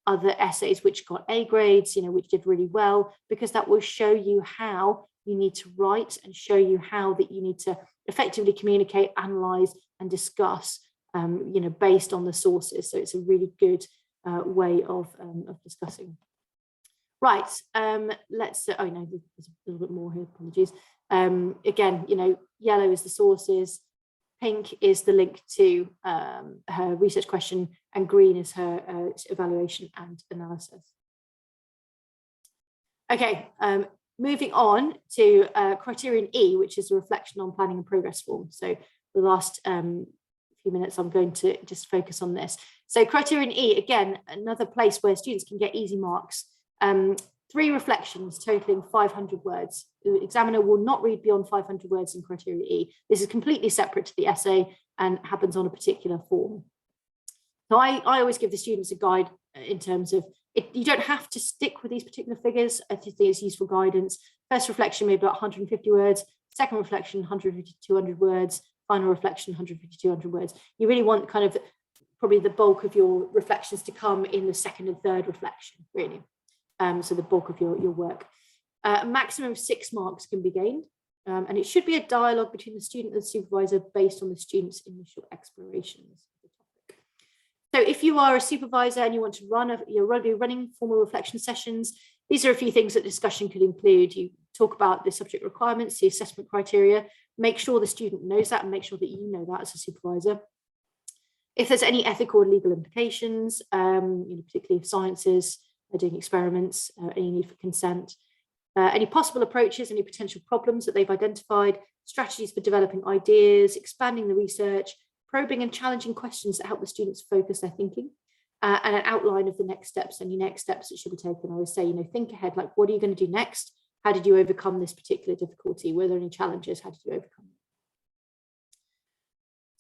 other essays which got A grades, you know, which did really well, because that will show you how you need to write and show you how that you need to effectively communicate, analyze and discuss, you know, based on the sources. So it's a really good way of discussing. Right, let's, oh no, there's a little bit more here, apologies. Again, you know, yellow is the sources, pink is the link to her research question, and green is her evaluation and analysis. Okay, moving on to Criterion E, which is a reflection on planning and progress form. So the last few minutes, I'm going to just focus on this. So Criterion E, again, another place where students can get easy marks. 3 reflections totaling 500 words. The examiner will not read beyond 500 words in Criterion E. This is completely separate to the essay and happens on a particular form. So I always give the students a guide in terms of, you don't have to stick with these particular figures. I think it's useful guidance. First reflection, maybe about 150 words. Second reflection, 150 to 200 words. Final reflection, 150 to 200 words. You really want kind of probably the bulk of your reflections to come in the second and third reflection, really. So the bulk of your work. A maximum of 6 marks can be gained, and it should be a dialogue between the student and the supervisor based on the student's initial explorations of the topic. So if you are a supervisor and you want to run, you're running formal reflection sessions, these are a few things that discussion could include. You talk about the subject requirements, the assessment criteria, make sure the student knows that and make sure that you know that as a supervisor. If there's any ethical or legal implications, you know, particularly if sciences are doing experiments, any need for consent, any possible approaches, any potential problems that they've identified, strategies for developing ideas, expanding the research, probing and challenging questions that help the students focus their thinking, and an outline of the next steps, any next steps that should be taken. I always say, you know, think ahead, like, what are you going to do next? How did you overcome this particular difficulty? Were there any challenges? How did you overcome them?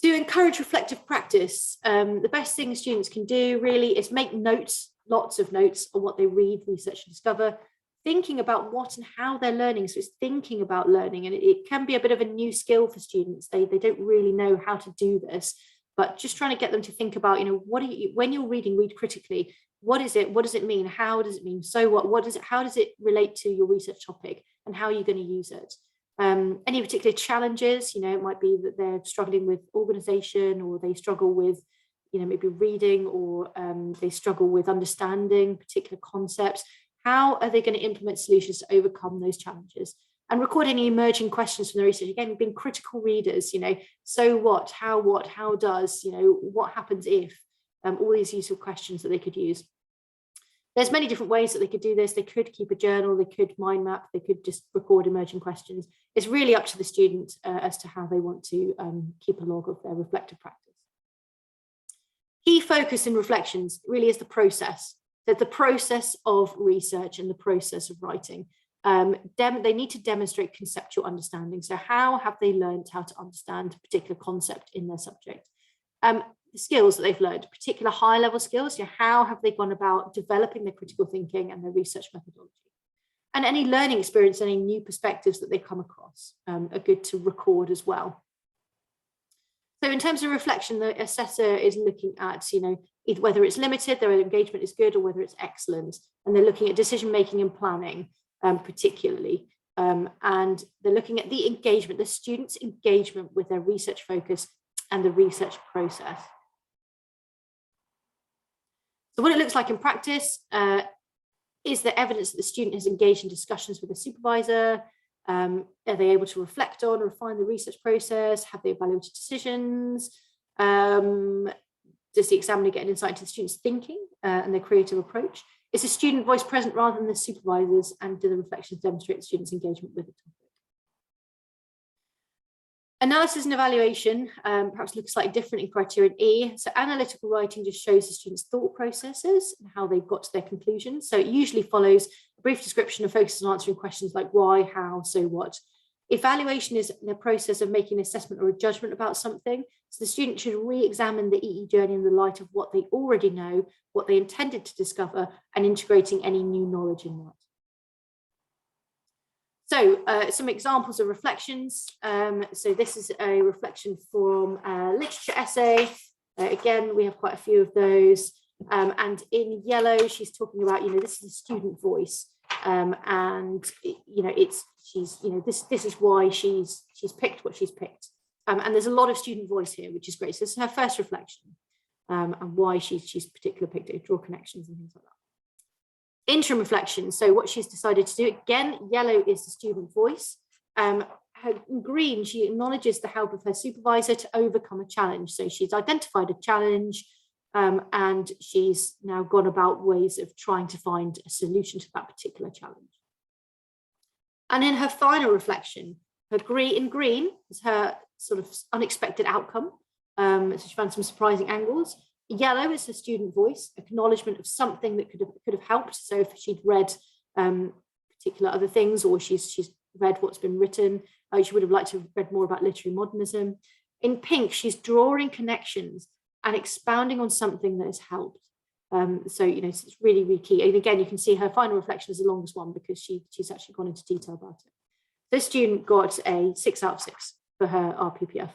To encourage reflective practice, the best thing students can do really is make notes, lots of notes on what they read, research and discover, thinking about what and how they're learning. So it's thinking about learning, and it can be a bit of a new skill for students. They don't really know how to do this, but just trying to get them to think about, you know, what are you, when you're reading, read critically. What is it? What does it mean? How does it mean? So what is it? How does it relate to your research topic, and how are you going to use it? Any particular challenges, you know, it might be that they're struggling with organization, or they struggle with, you know, maybe reading, or they struggle with understanding particular concepts. How are they going to implement solutions to overcome those challenges? And record any emerging questions from the research. Again, being critical readers, you know, so what, how does, you know, what happens if, all these useful questions that they could use. There's many different ways that they could do this. They could keep a journal, they could mind map, they could just record emerging questions. It's really up to the student as to how they want to keep a log of their reflective practice. Key focus in reflections really is the process, that the process of research and the process of writing. They need to demonstrate conceptual understanding. So how have they learned how to understand a particular concept in their subject? The skills that they've learned, particular high-level skills, how have they gone about developing their critical thinking and their research methodology? And any learning experience, any new perspectives that they've come across are good to record as well. So in terms of reflection, the assessor is looking at, either whether it's limited, their engagement is good, or whether it's excellent. And they're looking at decision-making and planning, particularly. And they're looking at the engagement, the students' engagement with their research focus and the research process. So what it looks like in practice, is there evidence that the student has engaged in discussions with a supervisor? Are they able to reflect on, refine the research process? Have they evaluated decisions? Does the examiner get an insight into the student's thinking and their creative approach? Is the student voice present rather than the supervisors? And do the reflections demonstrate the student's engagement with the topic? Analysis and evaluation perhaps looks slightly different in Criterion E. So analytical writing just shows the students' thought processes and how they've got to their conclusions. So it usually follows a brief description and focuses on answering questions like why, how, so what. Evaluation is the process of making an assessment or a judgment about something. So the student should re-examine the EE journey in the light of what they already know, what they intended to discover, and integrating any new knowledge in that. So some examples of reflections. So this is a reflection from a literature essay. Again, we have quite a few of those. And in yellow, she's talking about, this is a student voice. And this is why she's picked what she's picked. And there's a lot of student voice here, which is great. So this is her first reflection, and why she's particularly picked it, draw connections and things like that. Interim reflection, so what she's decided to do, again, yellow is the student voice. Green, she acknowledges the help of her supervisor to overcome a challenge. So she's identified a challenge and she's now gone about ways of trying to find a solution to that particular challenge. And in her final reflection, in green is her sort of unexpected outcome. So she found some surprising angles. Yellow is the student voice, acknowledgement of something that could have helped. So if she'd read particular other things, or she's read what's been written, she would have liked to have read more about literary modernism. In pink, she's drawing connections and expounding on something that has helped. So it's really, really key. And again, you can see her final reflection is the longest one because she's actually gone into detail about it. This student got a 6 out of 6 for her RPPF.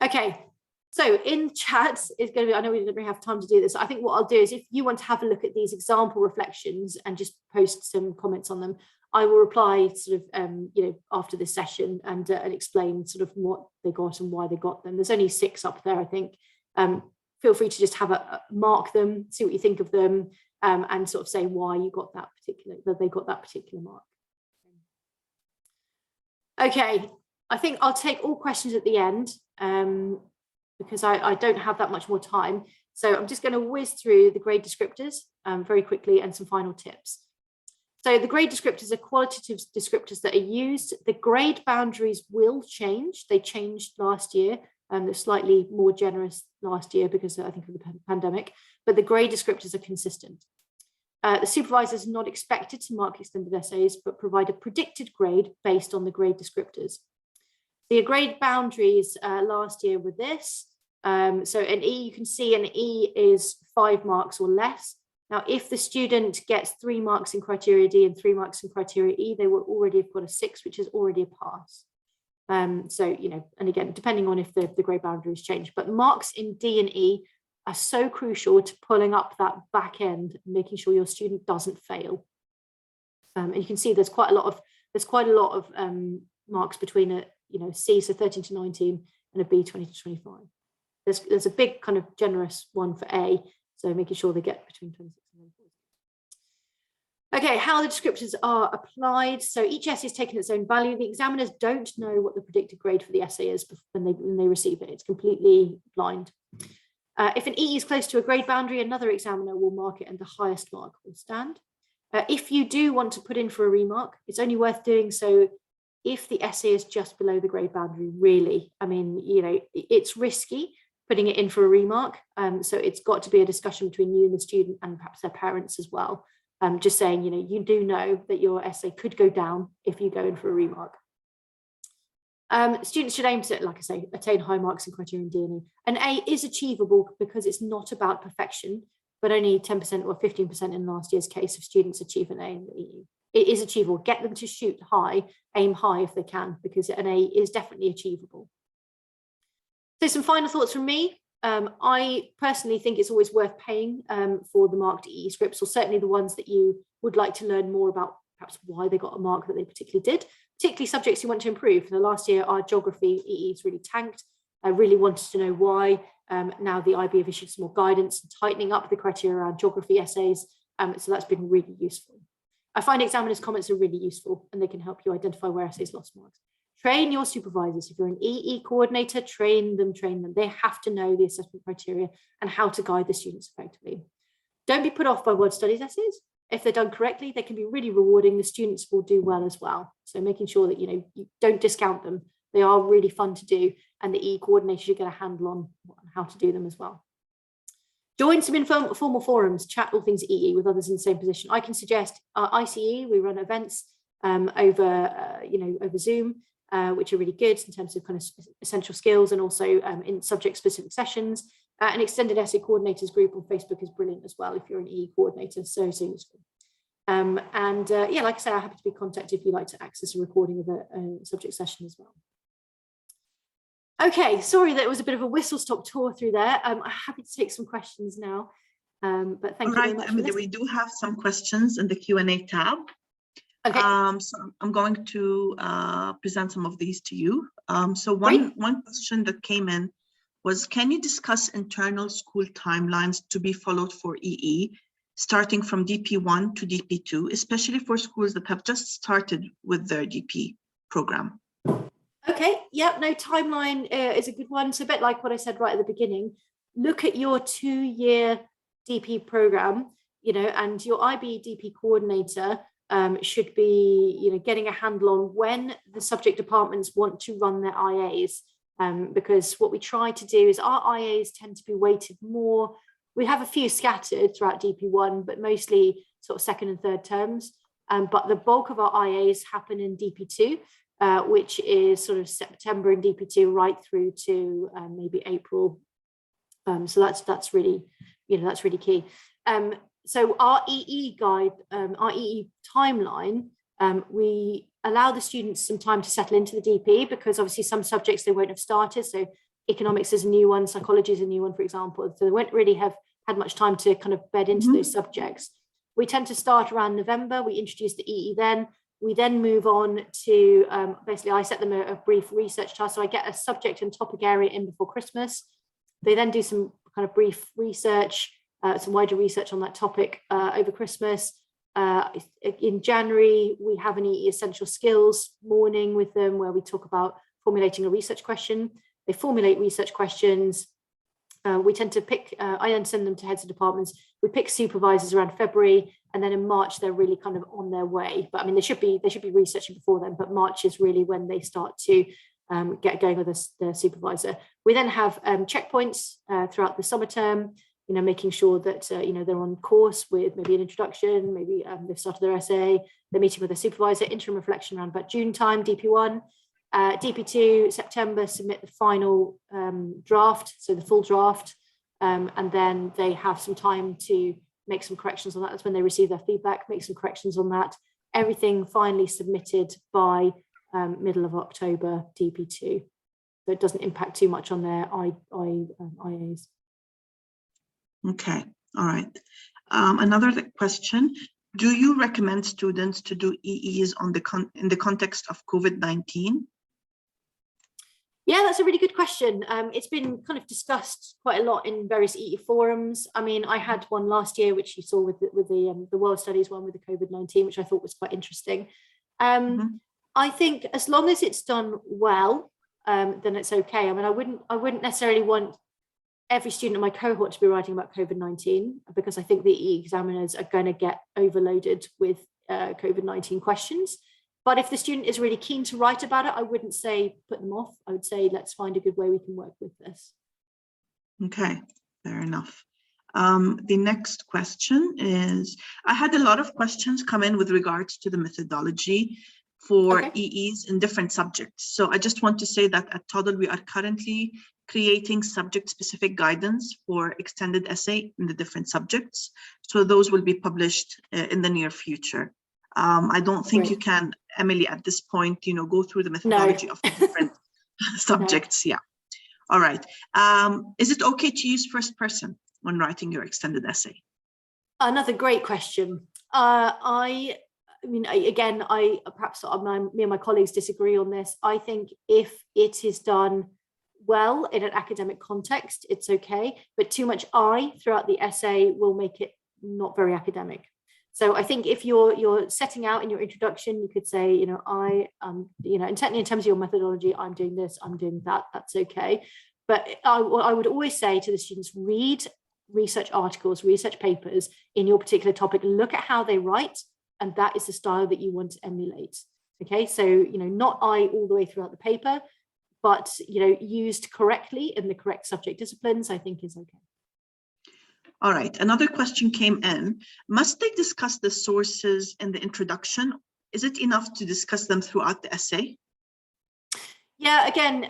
Okay. So in chat, it's going to be, I know we didn't really have time to do this. I think what I'll do is if you want to have a look at these example reflections and just post some comments on them, I will reply sort of, after this session and explain sort of what they got and why they got them. There's only 6 up there, I think. Feel free to just have mark them, see what you think of them, and sort of say why you got that they got that particular mark. Okay, I think I'll take all questions at the end. Because I don't have that much more time. So I'm just going to whiz through the grade descriptors very quickly and some final tips. So the grade descriptors are qualitative descriptors that are used. The grade boundaries will change. They changed last year. They're slightly more generous last year because I think of the pandemic, but the grade descriptors are consistent. The supervisor is not expected to mark extended essays, but provide a predicted grade based on the grade descriptors. The grade boundaries last year were this. So an E, you can see an E is 5 marks or less. Now, if the student gets 3 marks in Criteria D and 3 marks in Criteria E, they will already have got a 6, which is already a pass. So, and again, depending on if the grade boundaries change, but marks in D and E are so crucial to pulling up that back end, making sure your student doesn't fail. And you can see there's quite a lot of marks between a C, so 13 to 19, and a B, 20 to 25. There's a big kind of generous one for A, so making sure they get between 26 and 40. Okay, how the descriptors are applied. So each essay is taken its own value. The examiners don't know what the predicted grade for the essay is when they receive it. It's completely blind. If an E is close to a grade boundary, another examiner will mark it and the highest mark will stand. If you do want to put in for a remark, it's only worth doing so if the essay is just below the grade boundary, really. I mean, it's risky, putting it in for a remark. So it's got to be a discussion between you and the student and perhaps their parents as well. Just saying, you do know that your essay could go down if you go in for a remark. Students should aim to, like I say, attain high marks in Criterion D and E. An A is achievable because it's not about perfection, but only 10% or 15% in last year's case of students achieve an A in the EE. It is achievable. Get them to shoot high, aim high if they can, because an A is definitely achievable. So some final thoughts from me. I personally think it's always worth paying for the marked EE scripts, or certainly the ones that you would like to learn more about, perhaps why they got a mark that they particularly did, particularly subjects you want to improve. For the last year, our geography EEs really tanked. I really wanted to know why. Now the IB have issued some more guidance, tightening up the criteria around geography essays. So that's been really useful. I find examiners' comments are really useful, and they can help you identify where essays lost marks. Train your supervisors. If you're an EE coordinator, train them. They have to know the assessment criteria and how to guide the students effectively. Don't be put off by word studies essays. If they're done correctly, they can be really rewarding. The students will do well as well. So making sure that you don't discount them. They are really fun to do, and the EE coordinators should get a handle on how to do them as well. Join some informal forums, chat all things EE with others in the same position. I can suggest ICE, we run events over Zoom, which are really good in terms of kind of essential skills, and also in subject-specific sessions. An extended essay coordinators group on Facebook is brilliant as well if you're an EE coordinator, so useful. Like I say, I'm happy to be contacted if you'd like to access a recording of a subject session as well. Okay, sorry that it was a bit of a whistle-stop tour through there. I'm happy to take some questions now, but thank you very much. Emily, we do have some questions in the Q&A tab. Okay. So I'm going to present some of these to you. So one question that came in was, can you discuss internal school timelines to be followed for EE, starting from DP1 to DP2, especially for schools that have just started with their DP program? Okay, yeah, no, timeline is a good one. It's a bit like what I said right at the beginning. Look at your 2-year DP program, and your IB DP coordinator should be, getting a handle on when the subject departments want to run their IAs. Because what we try to do is our IAs tend to be weighted more. We have a few scattered throughout DP1, but mostly sort of second and third terms. But the bulk of our IAs happen in DP2. Which is sort of September in DP2 right through to maybe April. So that's really, that's really key. So our EE guide, our EE timeline, we allow the students some time to settle into the DP, because obviously some subjects they won't have started. So economics is a new one, psychology is a new one, for example. So they won't really have had much time to kind of bed into those subjects. We tend to start around November. We introduce the EE then. We then move on to, basically I set them a brief research task. So I get a subject and topic area in before Christmas. They then do some kind of brief research, some wider research on that topic over Christmas. In January, we have an EE essential skills morning with them where we talk about formulating a research question. They formulate research questions. We tend to pick, I then send them to heads of departments. We pick supervisors around February, and then in March, they're really kind of on their way. But I mean, they should be researching before then, but March is really when they start to get going with their supervisor. We then have checkpoints throughout the summer term, making sure that, they're on course with maybe an introduction, maybe they've started their essay, they're meeting with their supervisor, interim reflection around about June time, DP1. DP2, September, submit the final draft, so the full draft, and then they have some time to make some corrections on that. That's when they receive their feedback, make some corrections on that. Everything finally submitted by middle of October, DP2. So it doesn't impact too much on their IAs. Okay, all right. Another question. Do you recommend students to do EEs in the context of COVID-19? Yeah, that's a really good question. It's been kind of discussed quite a lot in various EE forums. I mean, I had one last year, which you saw with the World Studies one with the COVID-19, which I thought was quite interesting. I think as long as it's done well, then it's okay. I mean, I wouldn't necessarily want every student in my cohort to be writing about COVID-19, because I think the EE examiners are going to get overloaded with COVID-19 questions. But if the student is really keen to write about it, I wouldn't say put them off. I would say, let's find a good way we can work with this. Okay, fair enough. The next question is, I had a lot of questions come in with regards to the methodology for EEs in different subjects. So I just want to say that at Toddle, we are currently creating subject-specific guidance for extended essay in the different subjects. So those will be published in the near future. I don't think you can, Emily, at this point, go through the methodology of the different subjects. Yeah. All right. Is it okay to use first person when writing your extended essay? Another great question. I mean, again, perhaps me and my colleagues disagree on this. I think if it is done well in an academic context, it's okay, but too much I throughout the essay will make it not very academic. So I think if you're setting out in your introduction, you could say, in terms of your methodology, I'm doing this, I'm doing that, that's okay. But I would always say to the students, read research articles, research papers in your particular topic, look at how they write, and that is the style that you want to emulate. Okay, so, not I all the way throughout the paper, but, used correctly in the correct subject disciplines, I think is okay. All right, another question came in. Must they discuss the sources in the introduction? Is it enough to discuss them throughout the essay? Yeah, again,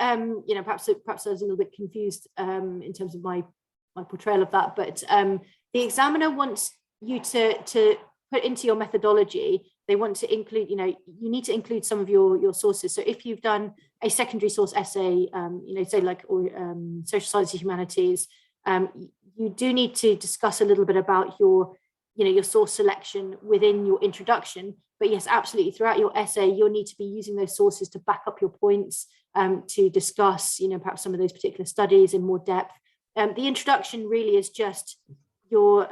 perhaps I was a little bit confused in terms of my portrayal of that, but the examiner wants you to put into your methodology, they want to include, you need to include some of your sources. So if you've done a secondary source essay, say like social sciences, humanities, you do need to discuss a little bit about your source selection within your introduction. But yes, absolutely, throughout your essay, you'll need to be using those sources to back up your points, to discuss, perhaps some of those particular studies in more depth. The introduction really is just your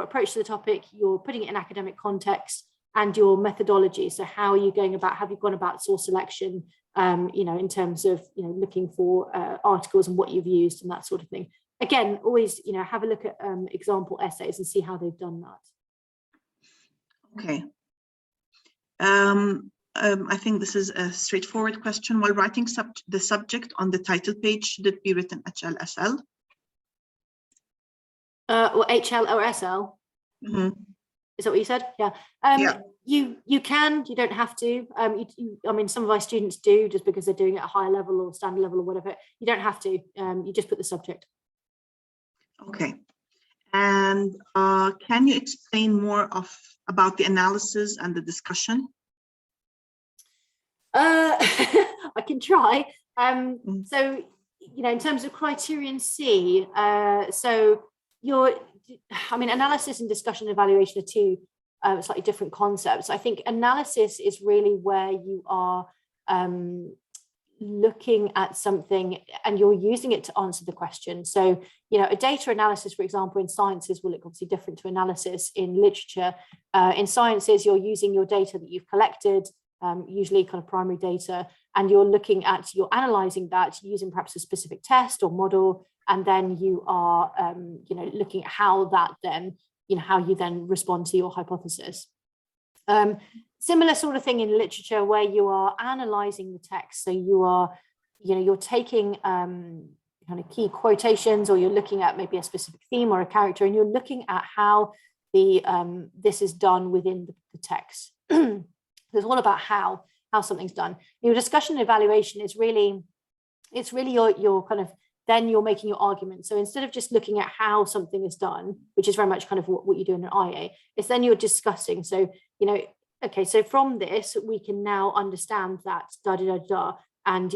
approach to the topic, you're putting it in academic context, and your methodology. So how are you going about, have you gone about source selection, in terms of, looking for articles and what you've used and that sort of thing. Again, always, have a look at example essays and see how they've done that. Okay. I think this is a straightforward question. While writing the subject on the title page, should it be written HL/SL? Or HL or SL? Mm-hmm. Is that what you said? Yeah. Yeah. You can, you don't have to. I mean, some of our students do just because they're doing it at a higher level or standard level or whatever. You don't have to. You just put the subject. Okay. And can you explain more about the analysis and the discussion? I can try. So, in terms of Criterion C, analysis and discussion and evaluation are two slightly different concepts. I think analysis is really where you are looking at something and you're using it to answer the question. So, a data analysis, for example, in sciences will look obviously different to analysis in literature. In sciences, you're using your data that you've collected, usually kind of primary data, and you're analyzing that using perhaps a specific test or model, and then you are, looking at how that then, how you then respond to your hypothesis. Similar sort of thing in literature where you are analyzing the text. So you are, you're taking kind of key quotations, or you're looking at maybe a specific theme or a character, and you're looking at how this is done within the text. It's all about how something's done. Your discussion and evaluation is really, your kind of, then you're making your argument. So instead of just looking at how something is done, which is very much kind of what you do in an IA, it's then you're discussing. So, okay, so from this, we can now understand that and,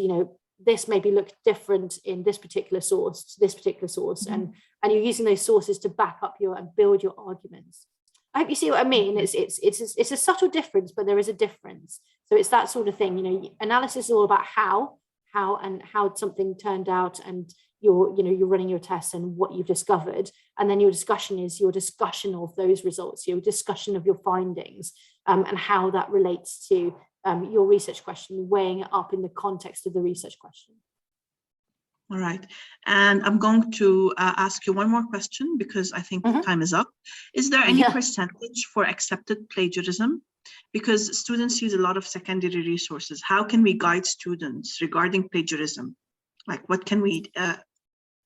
this maybe look different in this particular source to this particular source. Mm-hmm. And you're using those sources to back up and build your arguments. I hope you see what I mean. It's a subtle difference, but there is a difference. So it's that sort of thing. Analysis is all about how something turned out, and you're running your tests and what you've discovered. And then your discussion is your discussion of those results, your discussion of your findings, and how that relates to your research question, weighing it up in the context of the research question. All right. And I'm going to ask you one more question because I think time is up. Is there any percentage for accepted plagiarism? Because students use a lot of secondary resources. How can we guide students regarding plagiarism? Like, what can we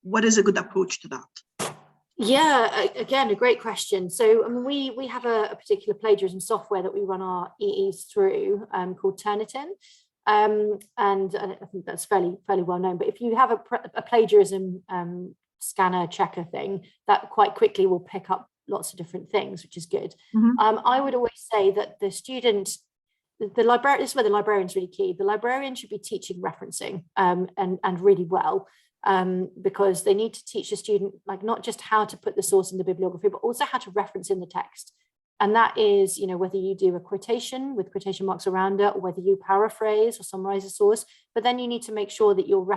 what is a good approach to that? Yeah, again, a great question. So I mean, we have a particular plagiarism software that we run our EEs through called Turnitin. And I think that's fairly well known. But if you have a plagiarism scanner checker thing, that quite quickly will pick up lots of different things, which is good. I would always say that the student, the librarian, this is where the librarian is really key. The librarian should be teaching referencing and really well. Because they need to teach a student like not just how to put the source in the bibliography, but also how to reference in the text. And that is, you know, whether you do a quotation with quotation marks around it, or whether you paraphrase or summarize a source, but then you need to make sure that your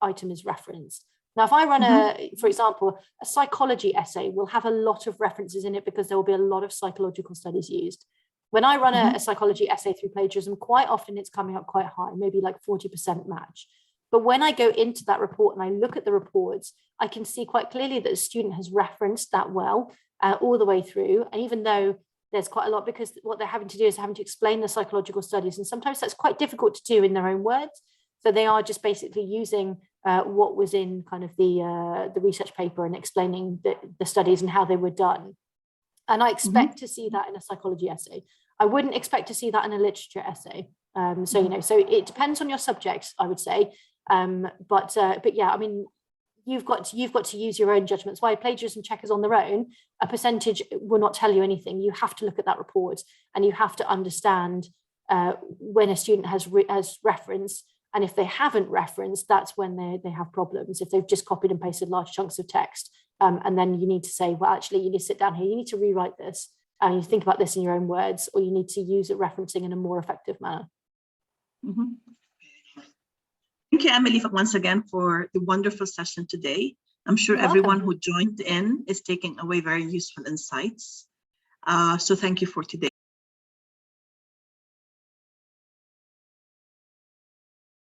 item is referenced. Now, if I run for example, a psychology essay will have a lot of references in it because there will be a lot of psychological studies used. When I run a psychology essay through plagiarism, quite often it's coming up quite high, maybe like 40% match. But when I go into that report and I look at the reports, I can see quite clearly that the student has referenced that well all the way through. And even though there's quite a lot, because what they're having to do is having to explain the psychological studies. And sometimes that's quite difficult to do in their own words. So they are just basically using what was in kind of the research paper and explaining the studies and how they were done. And I expect to see that in a psychology essay. I wouldn't expect to see that in a literature essay. So, you know, so it depends on your subjects, I would say. But yeah, I mean, you've got to use your own judgments. Why plagiarism checkers on their own, a percentage will not tell you anything. You have to look at that report and you have to understand when a student has referenced, and if they haven't referenced, that's when they have problems. If they've just copied and pasted large chunks of text, and then you need to say, well, actually, you need to sit down here. You need to rewrite this, and you think about this in your own words, or you need to use it referencing in a more effective manner. Thank you, Emily, once again for the wonderful session today. I'm sure everyone who joined in is taking away very useful insights. So thank you for today.